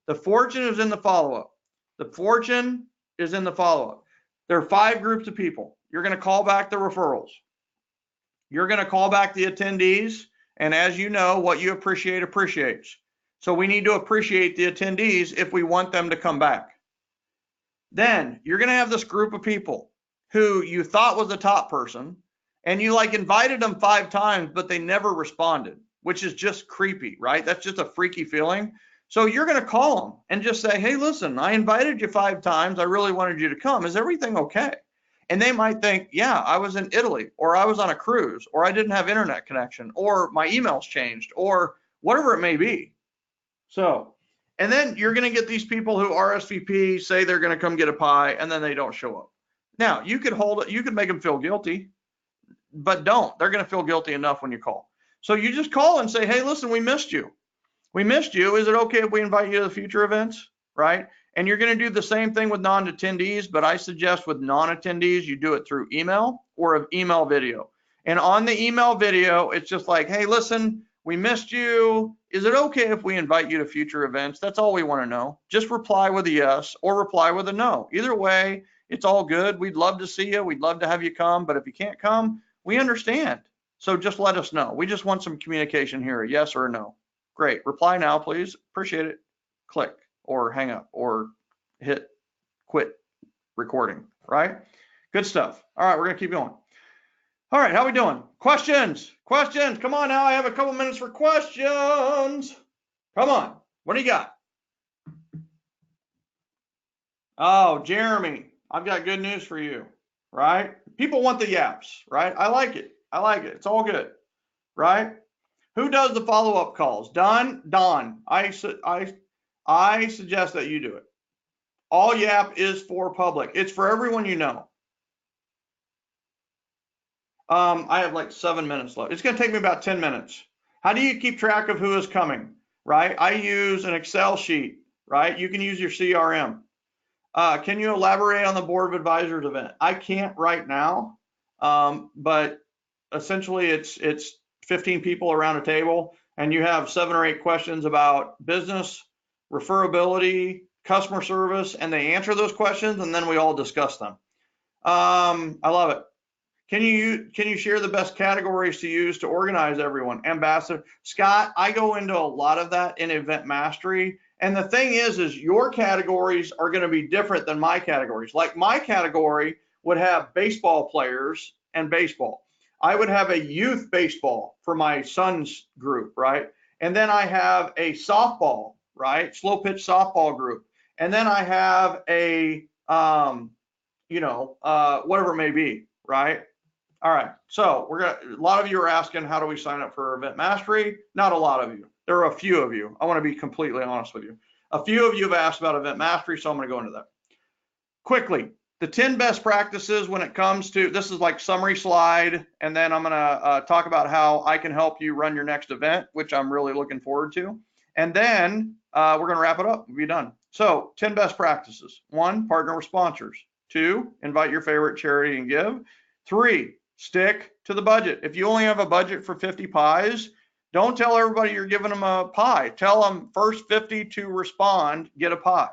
The fortune is in the follow-up. The fortune is in the follow-up. There are 5 groups of people. You're going to call back the referrals. You're going to call back the attendees. And as you know, what you appreciate appreciates. So we need to appreciate the attendees if we want them to come back. Then you're going to have this group of people who you thought was the top person, and you like invited them 5 times, but they never responded, which is just creepy, right? That's just a freaky feeling. So you're going to call them and just say, hey, listen, I invited you 5 times. I really wanted you to come. Is everything okay? And they might think, yeah, I was in Italy, or I was on a cruise, or I didn't have internet connection, or my emails changed, or whatever it may be. So, and then you're going to get these people who RSVP, say they're going to come get a pie, and then they don't show up. Now, you could hold it, you could make them feel guilty, but don't. They're going to feel guilty enough when you call. So you just call and say, hey, listen, we missed you. We missed you. Is it okay if we invite you to the future events, right? And you're going to do the same thing with non-attendees, but I suggest with non-attendees, you do it through email or an email video. And on the email video, it's just like, hey, listen, we missed you. Is it okay if we invite you to future events? That's all we want to know. Just reply with a yes or reply with a no. Either way, it's all good. We'd love to see you. We'd love to have you come, but if you can't come, we understand. So just let us know. We just want some communication here, a yes or a no. Great. Reply now, please. Appreciate it. Click or hang up or hit quit recording, right? Good stuff. All right, we're going to keep going. All right, how we doing? Questions? Questions? Come on now. I have a couple minutes for questions. Come on. What do you got? Oh, Jeremy, I've got good news for you, right? People want the yaps, right? I like it. I like it. It's all good, right? Who does the follow-up calls? Don. I suggest that you do it. All yap is for public. It's for everyone you know. I have like 7 minutes left. It's going to take me about 10 minutes. How do you keep track of who is coming, right? I use an Excel sheet, right? You can use your CRM. Can you elaborate on the Board of Advisors event? I can't right now, but essentially it's 15 people around a table, and you have 7 or 8 questions about business, referability, customer service, and they answer those questions, and then we all discuss them. I love it. Can you share the best categories to use to organize everyone? Ambassador Scott, I go into a lot of that in Event Mastery. And the thing is your categories are going to be different than my categories. Like my category would have baseball players and baseball. I would have a youth baseball for my son's group, right? And then I have a softball, right? Slow pitch softball group. And then I have a, whatever it may be, right? All right, so a lot of you are asking, how do we sign up for Event Mastery? Not a lot of you. There are a few of you. I want to be completely honest with you. A few of you have asked about Event Mastery, so I'm going to go into that. Quickly, the 10 best practices when it comes to, this is like summary slide, and then I'm going to talk about how I can help you run your next event, which I'm really looking forward to. And then we're going to wrap it up. We'll be done. So 10 best practices. 1, partner with sponsors. 2, invite your favorite charity and give. 3, stick to the budget. If you only have a budget for 50 pies, don't tell everybody you're giving them a pie. Tell them first 50 to respond, get a pie.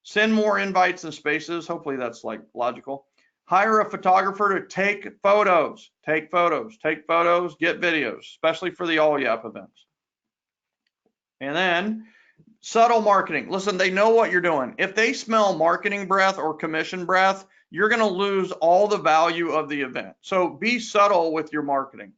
Send more invites and spaces. Hopefully that's like logical. Hire a photographer to take photos, get videos, especially for the all yap events. And then subtle marketing. Listen, they know what you're doing. If they smell marketing breath or commission breath, you're going to lose all the value of the event. So be subtle with your marketing.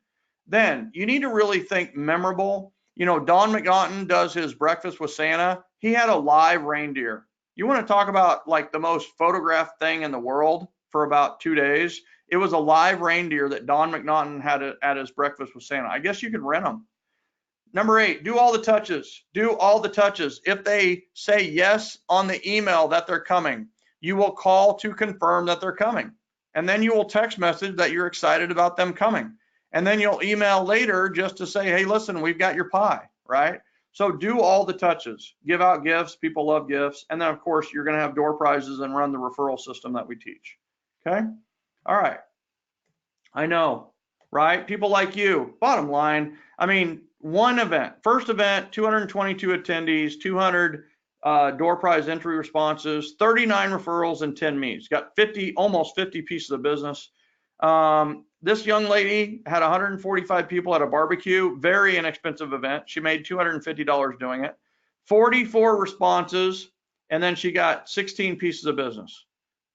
Then you need to really think memorable. Don McNaughton does his breakfast with Santa. He had a live reindeer. You want to talk about like the most photographed thing in the world for about 2 days? It was a live reindeer that Don McNaughton had at his breakfast with Santa. I guess you could rent them. Number 8, do all the touches. Do all the touches. If they say yes on the email that they're coming, you will call to confirm that they're coming. And then you will text message that you're excited about them coming. And then you'll email later just to say, hey, listen, we've got your pie, right? So do all the touches. Give out gifts. People love gifts. And then, of course, you're going to have door prizes and run the referral system that we teach. Okay? All right. I know, right? People like you. Bottom line, I mean, one event, first event, 222 attendees, 200 door prize entry responses, 39 referrals, and 10 meets. Got almost 50 pieces of business. This young lady had 145 people at a barbecue, very inexpensive event. She made $250 doing it, 44 responses, and then she got 16 pieces of business.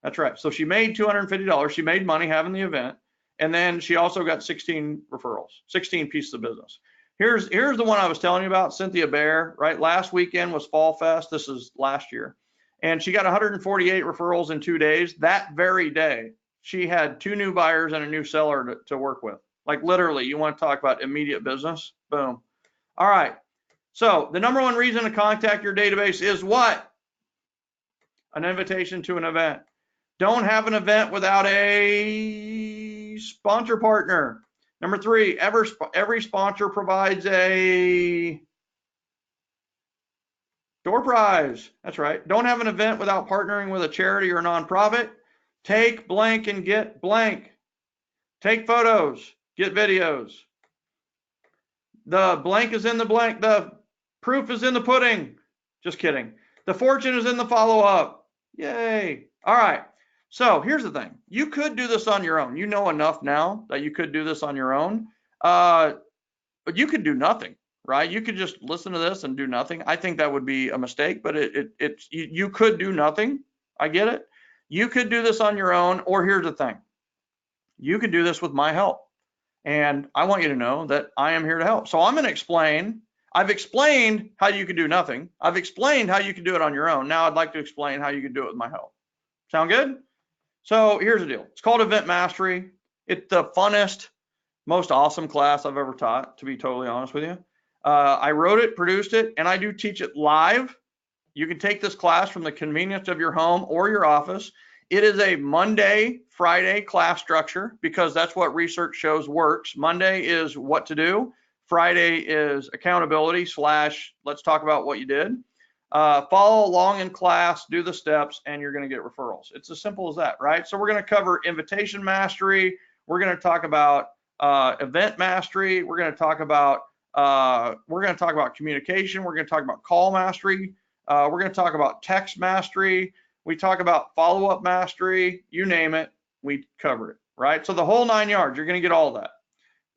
That's right. So she made $250. She made money having the event. And then she also got 16 referrals, 16 pieces of business. Here's the one I was telling you about, Cynthia Bear, right? Last weekend was Fall Fest. This is last year. And she got 148 referrals in 2 days. That very day, she had 2 new buyers and a new seller to work with. Like literally, you want to talk about immediate business? Boom. All right. So the number 1 reason to contact your database is what? An invitation to an event. Don't have an event without a sponsor partner. Number 3, every sponsor provides a door prize. That's right. Don't have an event without partnering with a charity or a nonprofit. Take blank and get blank. Take photos, get videos. The blank is in the blank. The proof is in the pudding. Just kidding. The fortune is in the follow-up. Yay. All right. So here's the thing. You could do this on your own. You know enough now that you could do this on your own. But you could do nothing, right? You could just listen to this and do nothing. I think that would be a mistake, but you could do nothing. I get it. You could do this on your own, or here's the thing. You could do this with my help. And I want you to know that I am here to help. So I'm going to explain. I've explained how you can do nothing. I've explained how you can do it on your own. Now I'd like to explain how you can do it with my help. Sound good? So here's the deal. It's called Event Mastery. It's the funnest, most awesome class I've ever taught, to be totally honest with you. I wrote it, produced it, and I do teach it live. You can take this class from the convenience of your home or your office. It is a Monday, Friday class structure because that's what research shows works. Monday is what to do. Friday is accountability / let's talk about what you did. Follow along in class, do the steps, and you're going to get referrals. It's as simple as that, right? So we're going to cover invitation mastery. We're going to talk about event mastery. We're going to talk about communication. We're going to talk about call mastery. We're going to talk about text mastery. We talk about follow-up mastery. You name it, we cover it, right? So the whole 9 yards, you're going to get all that.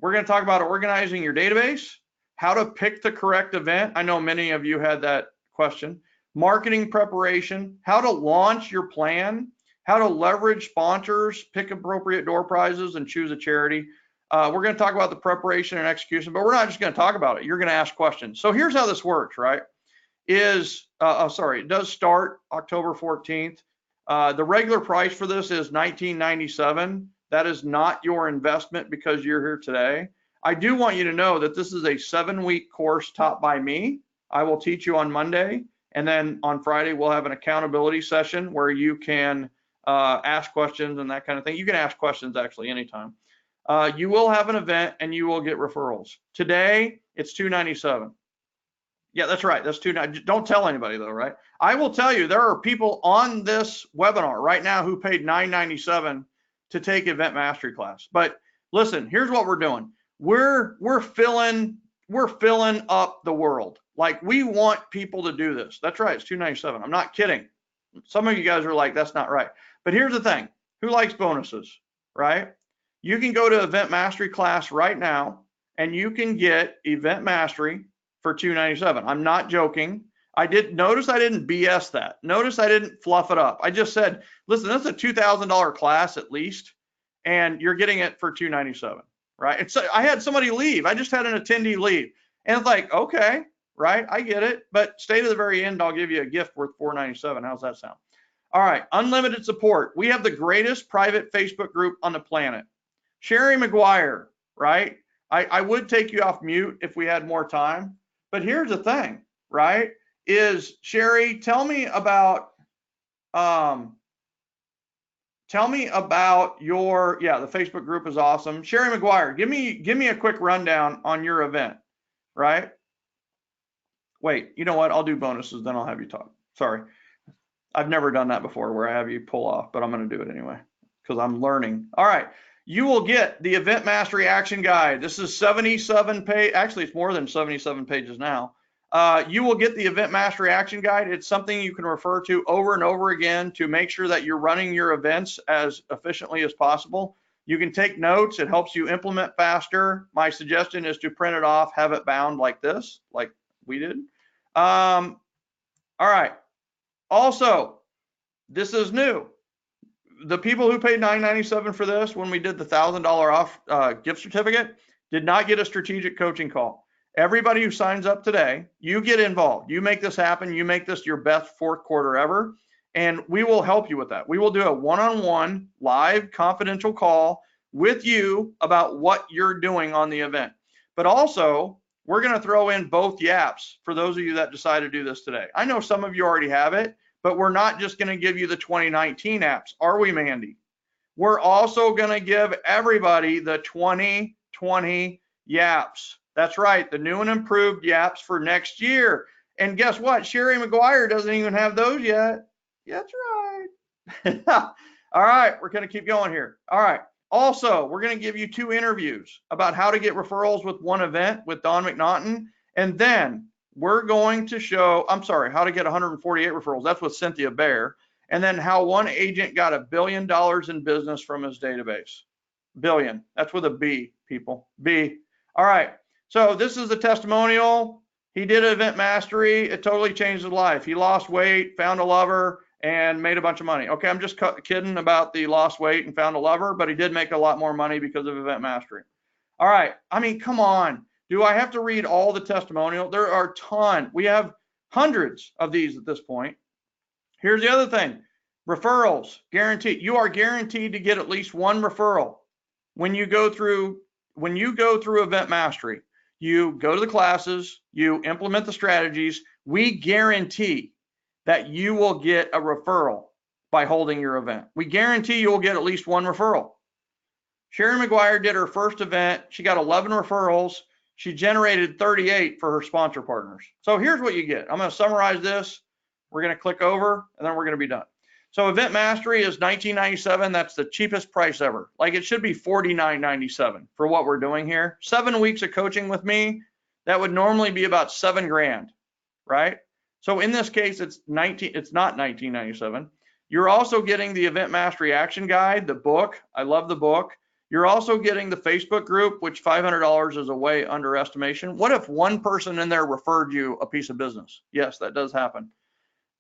We're going to talk about organizing your database, how to pick the correct event. I know many of you had that question. Marketing preparation, how to launch your plan, how to leverage sponsors, pick appropriate door prizes, and choose a charity. We're going to talk about the preparation and execution, but we're not just going to talk about it. You're going to ask questions. So here's how this works, right? It does start October 14th. The regular price for this is $19.97. That is not your investment because you're here today. I do want you to know that this is a 7-week course taught by me. I will teach you on Monday, and then on Friday we'll have an accountability session where you can ask questions and that kind of thing. You can ask questions actually anytime. You will have an event and you will get referrals. Today it's $297. Yeah, that's right. That's $297. Don't tell anybody though, right? I will tell you there are people on this webinar right now who paid $997 to take event mastery class. But listen, here's what we're doing. We're filling up the world. Like, we want people to do this. That's right. It's $297. I'm not kidding. Some of you guys are like, that's not right. But here's the thing. Who likes bonuses, right? You can go to event mastery class right now and you can get event mastery for $297. I'm not joking. Notice I didn't BS that. Notice I didn't fluff it up. I just said, listen, that's a $2,000 class at least, and you're getting it for $297, right? And so I had somebody leave. I just had an attendee leave. And it's like, okay, right, I get it. But stay to the very end. I'll give you a gift worth $497. How's that sound? All right, unlimited support. We have the greatest private Facebook group on the planet. Sherry McGuire, right? I would take you off mute if we had more time. But here's the thing, right? Is Sherry, tell me about your, the Facebook group is awesome. Sherry McGuire, give me a quick rundown on your event, right? Wait, you know what? I'll do bonuses, then I'll have you talk. Sorry. I've never done that before where I have you pull off, but I'm going to do it anyway because I'm learning. All right. You will get the Event Mastery Action Guide. This is 77 pages. Actually, it's more than 77 pages now. You will get the Event Mastery Action Guide. It's something you can refer to over and over again to make sure that you're running your events as efficiently as possible. You can take notes. It helps you implement faster. My suggestion is to print it off, have it bound like this, like we did. All right. Also, this is new. The people who paid $997 for this when we did the $1,000 off gift certificate did not get a strategic coaching call. Everybody who signs up today, you get involved. You make this happen. You make this your best fourth quarter ever, and we will help you with that. We will do a one-on-one live confidential call with you about what you're doing on the event. But also, we're going to throw in both yaps for those of you that decide to do this today. I know some of you already have it, but we're not just going to give you the 2019 apps, are we, Mandy? We're also going to give everybody the 2020 yaps. That's right, the new and improved yaps for next year. And guess what? Sherry McGuire doesn't even have those yet. That's right. All right, we're going to keep going here. All right. Also, we're going to give you 2 interviews about how to get referrals with one event with Don McNaughton. And then we're going to show, how to get 148 referrals. That's with Cynthia Bear. And then how one agent got $1 billion in business from his database. Billion. That's with a B, people. B. All right. So this is the testimonial. He did event mastery. It totally changed his life. He lost weight, found a lover, and made a bunch of money. Okay, I'm just kidding about the lost weight and found a lover, but he did make a lot more money because of event mastery. All right. I mean, come on. Do I have to read all the testimonial? There are a ton. We have hundreds of these at this point. Here's the other thing. Referrals, guaranteed. You are guaranteed to get at least one referral when you go through Event Mastery. You go to the classes, you implement the strategies. We guarantee that you will get a referral by holding your event. We guarantee you will get at least one referral. Sherry McGuire did her first event. She got 11 referrals. She generated 38 for her sponsor partners. So here's what you get. I'm going to summarize this. We're going to click over, and then we're going to be done. So Event Mastery is $19.97. That's the cheapest price ever. Like, it should be $49.97 for what we're doing here. 7 weeks of coaching with me, that would normally be about $7 grand, right? So in this case, it's not $19.97. You're also getting the Event Mastery Action Guide, the book. I love the book. You're also getting the Facebook group, which $500 is a way underestimation. What if one person in there referred you a piece of business? Yes, that does happen.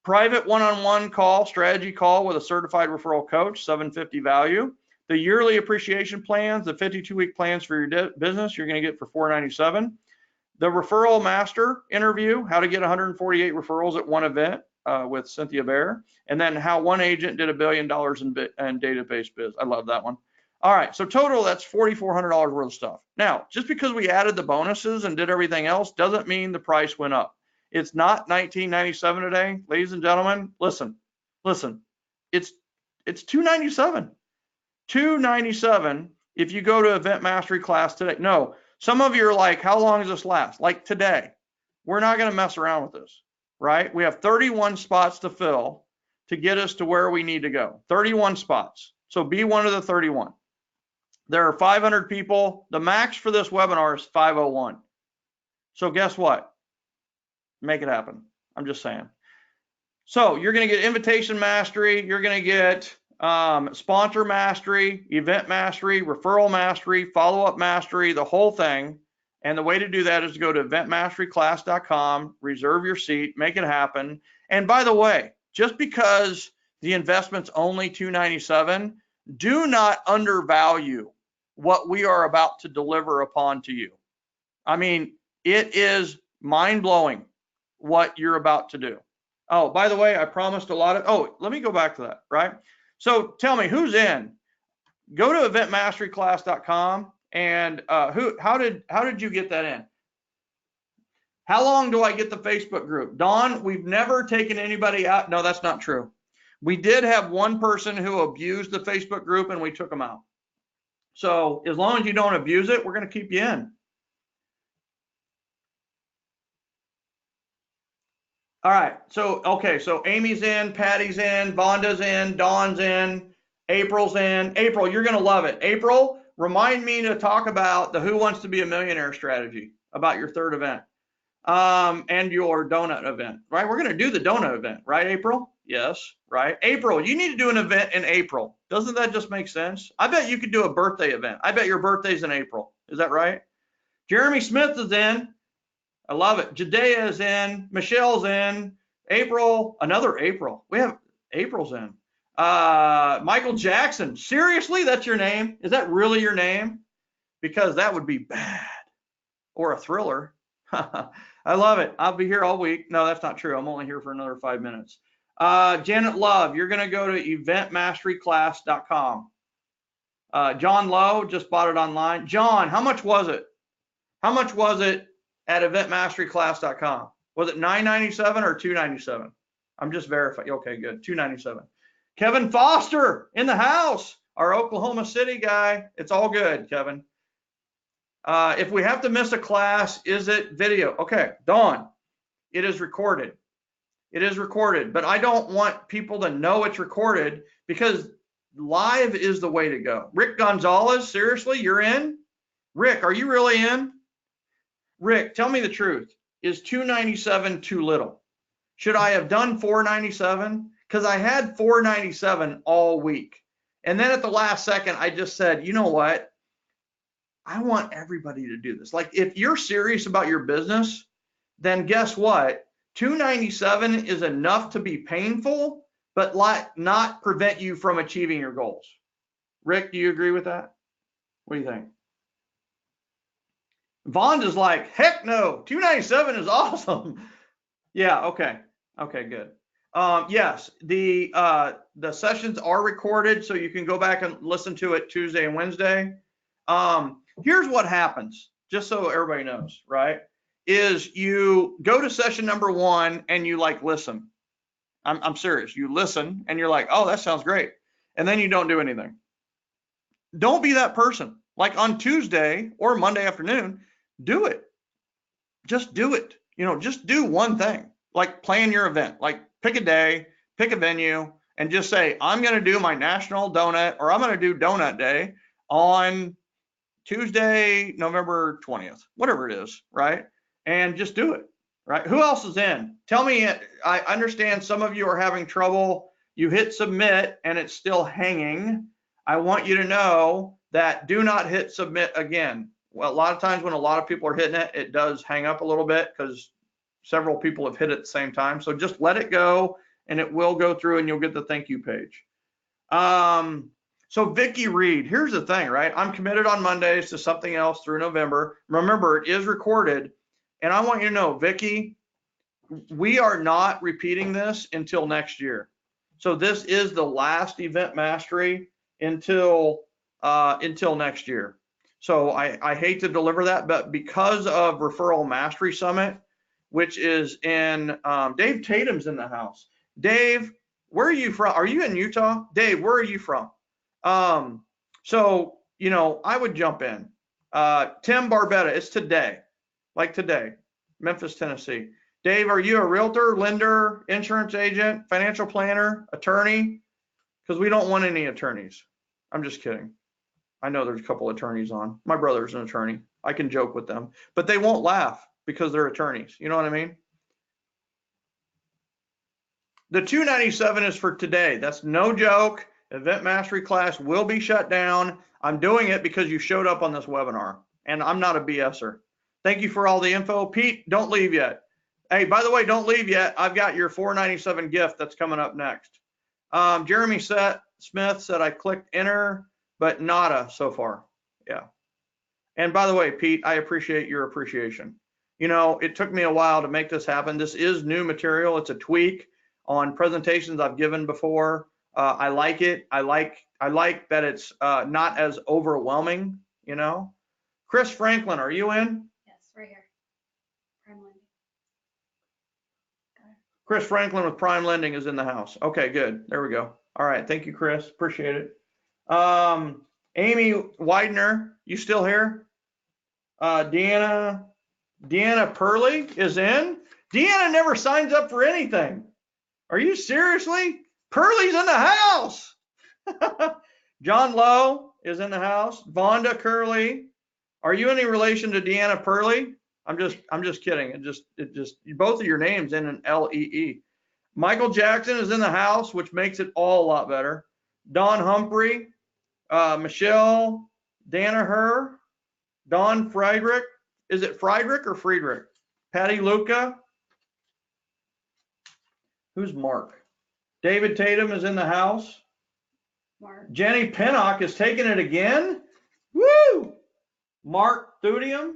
Private one-on-one call, strategy call with a certified referral coach, $750 value. The yearly appreciation plans, the 52-week plans for your business, you're going to get for $497. The referral master interview, how to get 148 referrals at one event with Cynthia Bear, and then how one agent did $1 billion in database biz. I love that one. All right, so total, that's $4,400 worth of stuff. Now, just because we added the bonuses and did everything else doesn't mean the price went up. It's not $19.97 today, ladies and gentlemen. Listen, it's $297. $297 if you go to Event Mastery class today. No, some of you are like, how long does this last? Like today. We're not going to mess around with this, right? We have 31 spots to fill to get us to where we need to go. 31 spots. So be one of the 31. There are 500 people. The max for this webinar is 501. So guess what? Make it happen. I'm just saying. So you're going to get Invitation Mastery. You're going to get Sponsor Mastery, Event Mastery, Referral Mastery, Follow-Up Mastery, the whole thing. And the way to do that is to go to eventmasteryclass.com, reserve your seat, make it happen. And by the way, just because the investment's only $297, do not undervalue what we are about to deliver upon to you. I mean, it is mind-blowing what you're about to do. Oh, by the way, I promised a lot of, oh, let me go back to that, right? So tell me, who's in? Go to eventmasteryclass.com and how did you get that in? How long do I get the Facebook group? Dawn, we've never taken anybody out. No, that's not true. We did have one person who abused the Facebook group and we took them out. So as long as you don't abuse it, we're going to keep you in. All right, so, okay, so Amy's in, Patty's in, Vonda's in, Dawn's in, April's in. April, you're gonna love it. April, remind me to talk about the Who Wants to Be a Millionaire strategy, about your third event, and your donut event, right? We're gonna do the donut event, right, April? Yes, right? April, you need to do an event in April. Doesn't that just make sense? I bet you could do a birthday event. I bet your birthday's in April. Is that right? Jeremy Smith is in. I love it. Jadea is in. Michelle's in. April, another April. We have April's in. Michael Jackson. Seriously, that's your name? Is that really your name? Because that would be bad. Or a thriller. I love it. I'll be here all week. No, that's not true. I'm only here for another 5 minutes. Janet Love, you're going to go to eventmasteryclass.com. John Lowe just bought it online. John, how much was it? How much was it at eventmasteryclass.com? Was it $997 or $297? I'm just verifying. Okay, good. $297. Kevin Foster in the house, our Oklahoma City guy. It's all good, Kevin. If we have to miss a class, is it video? Okay, Dawn, it is recorded. It is recorded, but I don't want people to know it's recorded because live is the way to go. Rick Gonzalez, seriously, you're in? Rick, are you really in? Rick, tell me the truth. Is $297 too little? Should I have done $497? Because I had $497 all week. And then at the last second, I just said, you know what? I want everybody to do this. Like, if you're serious about your business, then guess what? $297 is enough to be painful, but not prevent you from achieving your goals. Rick, do you agree with that? What do you think? Vonda's like, heck no, 297 is awesome. Yeah, okay. Okay, good. Yes, the sessions are recorded, so you can go back and listen to it Tuesday and Wednesday. Here's what happens, just so everybody knows, right? Is you go to session number 1 and you like listen. I'm serious. You listen and you're like, oh, that sounds great. And then you don't do anything. Don't be that person. Like on Tuesday or Monday afternoon, do it. Just do it. You know, just do one thing. Like plan your event. Like pick a day, pick a venue, and just say, I'm going to do my National Donut, or I'm going to do Donut Day on Tuesday, November 20th, whatever it is, right? And just do it, right? Who else is in? Tell me, I understand some of you are having trouble. You hit submit and it's still hanging. I want you to know that do not hit submit again. Well, a lot of times when a lot of people are hitting it, it does hang up a little bit because several people have hit it at the same time. So just let it go and it will go through and you'll get the thank you page. So Vicky Reed, here's the thing, right? I'm committed on Mondays to something else through November. Remember, it is recorded. And I want you to know, Vicky, we are not repeating this until next year. So this is the last event mastery until next year. So I hate to deliver that, but because of Referral Mastery Summit, which is in, Dave Tatum's in the house. Dave, where are you from? Are you in Utah? Dave, where are you from? So, you know, I would jump in. Tim Barbetta, it's today, like today, Memphis, Tennessee. Dave, are you a realtor, lender, insurance agent, financial planner, attorney? Because we don't want any attorneys. I'm just kidding. I know there's a couple attorneys on. My brother's an attorney. I can joke with them, but they won't laugh because they're attorneys. You know what I mean? The 297 is for today. That's no joke. Event Mastery class will be shut down. I'm doing it because you showed up on this webinar, and I'm not a BSer. Thank you for all the info. Pete, don't leave yet. Hey, by the way, don't leave yet. I've got your 497 gift that's coming up next. Jeremy Smith said I clicked enter, but nada so far. Yeah. And by the way, Pete, I appreciate your appreciation. You know, it took me a while to make this happen. This is new material. It's a tweak on presentations I've given before. I like it. I like that it's not as overwhelming, you know. Chris Franklin, are you in? Yes, right here. Prime Lending. Chris Franklin with Prime Lending is in the house. Okay, good. There we go. All right. Thank you, Chris. Appreciate it. Amy Widener, you still here? Deanna Purley is in. Deanna never signs up for anything. Are you seriously? Purley's in the house. John Lowe is in the house. Vonda Curley. Are you any relation to Deanna Purley? I'm just kidding. It just both of your names in an L-E-E. Michael Jackson is in the house, which makes it all a lot better. Don Humphrey, Michelle Danaher, Don Friedrich. Is it Friedrich or Friedrich? Patty Luca. Who's Mark? David Tatum is in the house. Mark. Jenny Pinnock is taking it again. Woo! Mark Thudium.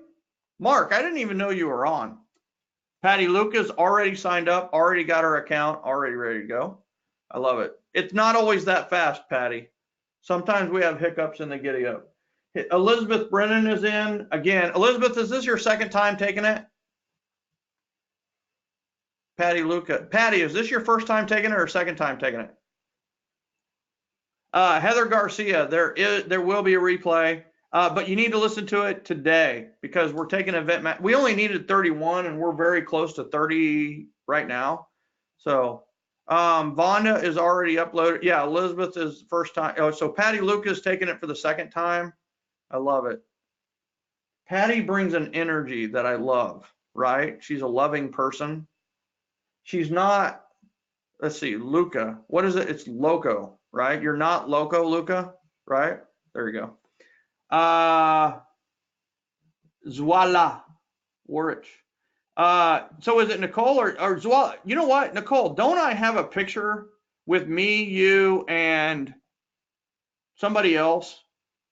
Mark, I didn't even know you were on. Patty Luca's already signed up, already got her account, already ready to go. I love it. It's not always that fast, Patty. Sometimes we have hiccups in the giddy up. Elizabeth Brennan is in. Again, Elizabeth, is this your second time taking it? Patty Luca. Patty, is this your first time taking it or second time taking it? Heather Garcia, there will be a replay, but you need to listen to it today because we're taking event. We only needed 31 and we're very close to 30 right now. So Vonda is already uploaded. Yeah, Elizabeth is first time. Oh, so Patty Luca is taking it for the second time. I love it. Patty brings an energy that I love, right? She's a loving person. She's not, let's see, Luca. What is it? It's loco, right? You're not loco, Luca, right? There you go. Zwala, Warwich. So is it Nicole or Zwala? You know what, Nicole, don't I have a picture with me, you, and somebody else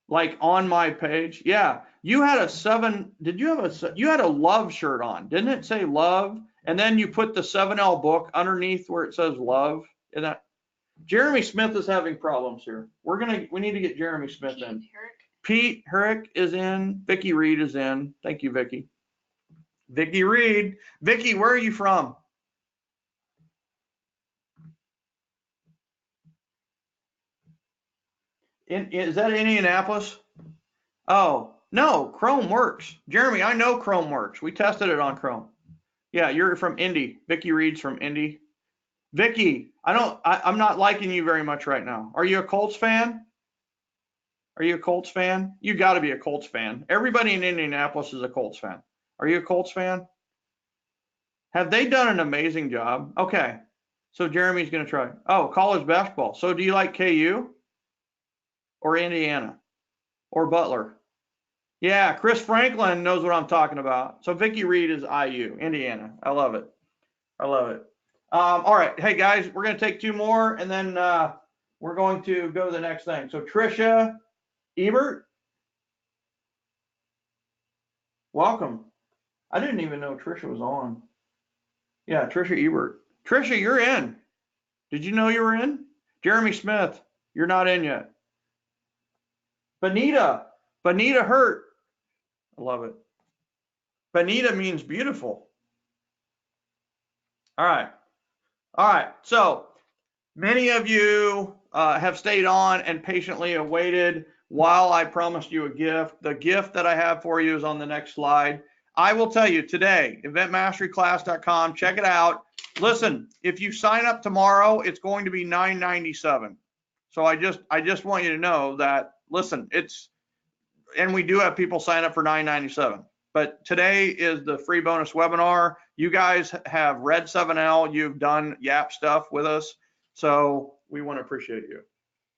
Like on my page. Yeah. You had a 7, did you have you had a love shirt on? Didn't it say love? And then you put the 7L book underneath where it says love. And that Jeremy Smith is having problems here. We need to get Jeremy Smith in. Pete Herrick is in. Vicky Reed is in. Thank you, Vicky. Vicky Reed. Vicky, where are you from? Is that Indianapolis? Oh, no, Chrome works. Jeremy, I know Chrome works. We tested it on Chrome. Yeah, you're from Indy. Vicky Reed's from Indy. Vicky, I'm not liking you very much right now. Are you a Colts fan? Are you a Colts fan? You got to be a Colts fan. Everybody in Indianapolis is a Colts fan. Are you a Colts fan? Have they done an amazing job? Okay, so Jeremy's going to try. Oh, college basketball. So do you like KU or Indiana or Butler? Yeah, Chris Franklin knows what I'm talking about. So Vicky Reed is IU, Indiana. I love it. I love it. All right. Hey, guys, we're going to take 2 more, and then we're going to go to the next thing. So Trisha Ebert, welcome. I didn't even know Trisha was on. Yeah, Trisha Ebert. Trisha, you're in. Did you know you were in? Jeremy Smith, you're not in yet. Benita Hurt. I love it. Benita means beautiful. All right. All right. So many of you have stayed on and patiently awaited while I promised you a gift. The gift that I have for you is on the next slide. I will tell you today, eventmasteryclass.com, check it out. Listen, if you sign up tomorrow, it's going to be $9.97. So I just want you to know that, listen, and we do have people sign up for $9.97. But today is the free bonus webinar. You guys have read 7L, you've done YAP stuff with us. So we want to appreciate you.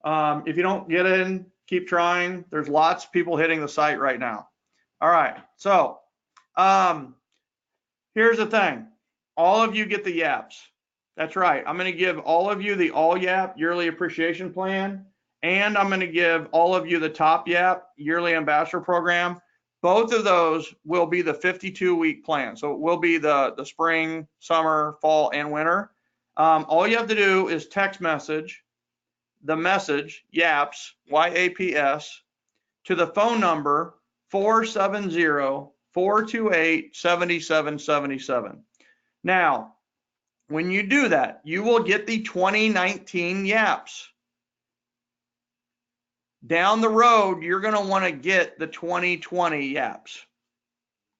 If you don't get in, keep trying. There's lots of people hitting the site right now. All right, so here's the thing. All of you get the YAPs. That's right. I'm going to give all of you the All YAP Yearly Appreciation Plan, and I'm going to give all of you the Top YAP Yearly Ambassador Program. Both of those will be the 52-week plan. So it will be the spring, summer, fall, and winter. All you have to do is text message the message YAPS, Y-A-P-S, to the phone number 470-428-7777. Now, when you do that, you will get the 2019 YAPS. Down the road, you're going to want to get the 2020 YAPS.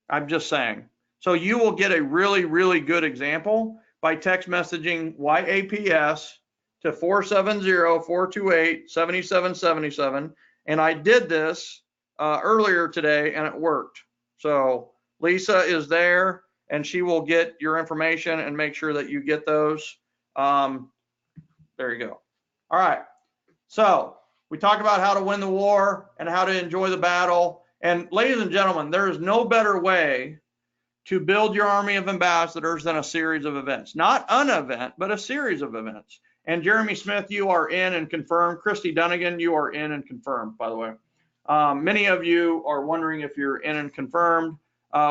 I'm just saying. So you will get a really, really good example by text messaging YAPS to 470-428-7777. And I did this earlier today and it worked. So Lisa is there and she will get your information and make sure that you get those. There you go. All right. So we talked about how to win the war and how to enjoy the battle. And ladies and gentlemen, there is no better way to build your army of ambassadors than a series of events. Not an event, but a series of events. And Jeremy Smith, you are in and confirmed. Christy Dunnigan, you are in and confirmed, by the way. Many of you are wondering if you're in and confirmed.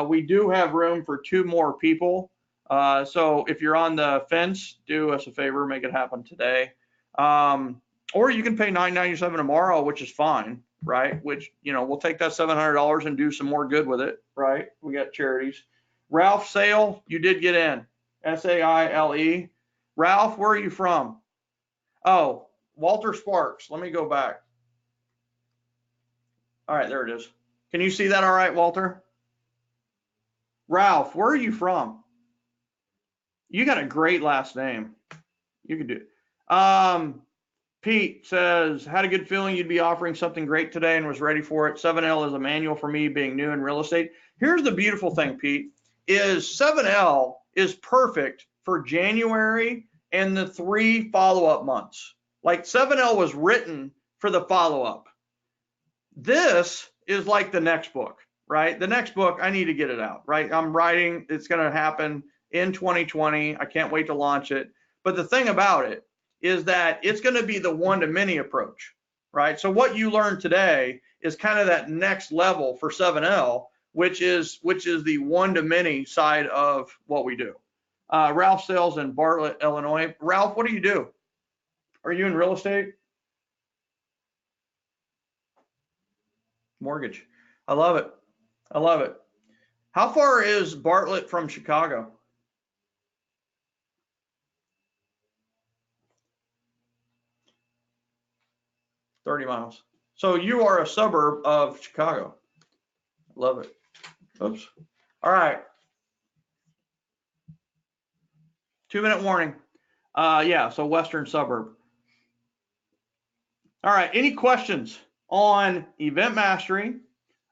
We do have room for 2 more people. So if you're on the fence, do us a favor, make it happen today. Or you can pay $9.97 tomorrow, which is fine, right? Which, you know, we'll take that $700 and do some more good with it, right? We got charities. Ralph Sale, you did get in. S-A-I-L-E. Ralph, where are you from? Oh, Walter Sparks. Let me go back. All right, there it is. Can you see that all right, Walter? Ralph, where are you from? You got a great last name. You can do it. Pete says, had a good feeling you'd be offering something great today and was ready for it. 7L is a manual for me being new in real estate. Here's the beautiful thing, Pete, is 7L is perfect for January and the 3 follow-up months. Like 7L was written for the follow-up. This is like the next book, right? The next book, I need to get it out, right? I'm writing, it's going to happen in 2020. I can't wait to launch it. But the thing about it is that it's going to be the one-to-many approach. right? So what you learned today is kind of that next level for 7L, which is the one-to-many side of what we do. Ralph Sales in Bartlett, Illinois. Ralph, what do you do? Are you in real estate? Mortgage. I love it. I love it. How far is Bartlett from Chicago? "30 miles. So you are a suburb of Chicago. Love it. Oops. All right. 2-minute warning. Yeah, so western suburb. All right. Any questions on event mastery,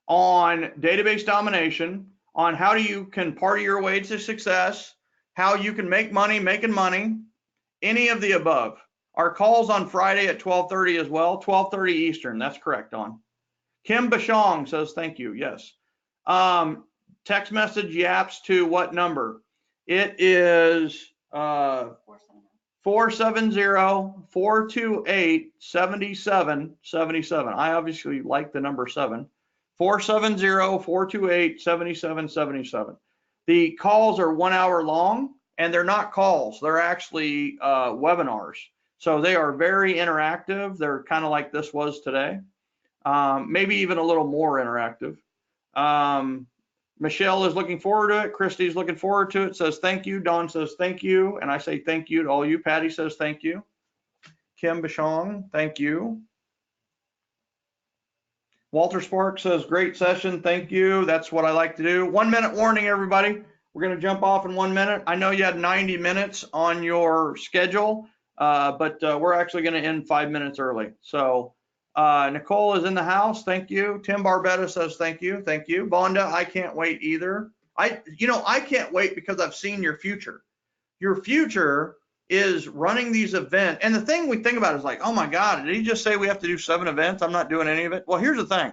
on database domination, on how you can party your way to success, how you can make money making money, any of the above? Our call's on Friday at 12:30 as well, 12:30 Eastern. That's correct, Don. Kim Bashong says thank you. Yes. Text message yaps to what number? It is 470-428-7777. I obviously like the number 7. 470-428-7777. The calls are 1 hour long, and they're not calls. They're actually webinars. So they are very interactive. They're kind of like this was today. Maybe even a little more interactive. Michelle is looking forward to it. Christy's looking forward to it, says thank you. Dawn says thank you. And I say thank you to all you. Patty says thank you. Kim Bashong, thank you. Walter Sparks says great session. Thank you. That's what I like to do. 1-minute warning, everybody. We're going to jump off in 1 minute. I know you had 90 minutes on your schedule, but we're actually going to end 5 minutes early. So Nicole is in the house. Thank you. Tim Barbetta says thank you. Thank you. Vonda, I can't wait either. I can't wait because I've seen your future. Your future is running these events. And the thing we think about is like, oh my God, did he just say we have to do 7 events? I'm not doing any of it. Well, here's the thing.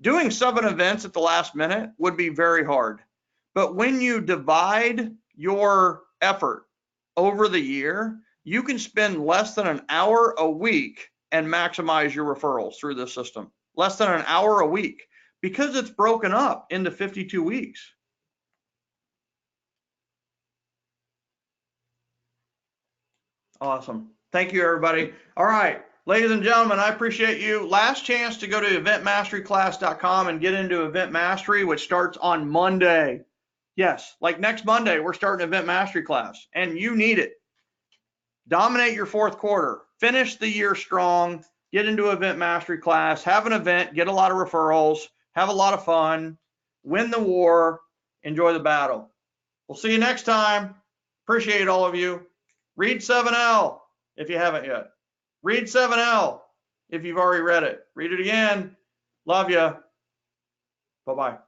Doing 7 events at the last minute would be very hard. But when you divide your effort over the year, you can spend less than an hour a week and maximize your referrals through this system. Less than an hour a week because it's broken up into 52 weeks. Awesome. Thank you, everybody. All right, ladies and gentlemen, I appreciate you. Last chance to go to eventmasteryclass.com and get into Event Mastery, which starts on Monday. Yes, like next Monday, we're starting Event Mastery class, and you need it. Dominate your 4th quarter. Finish the year strong. Get into Event Mastery class. Have an event. Get a lot of referrals. Have a lot of fun. Win the war. Enjoy the battle. We'll see you next time. Appreciate all of you. Read 7L if you haven't yet. Read 7L if you've already read it. Read it again. Love you. Bye-bye.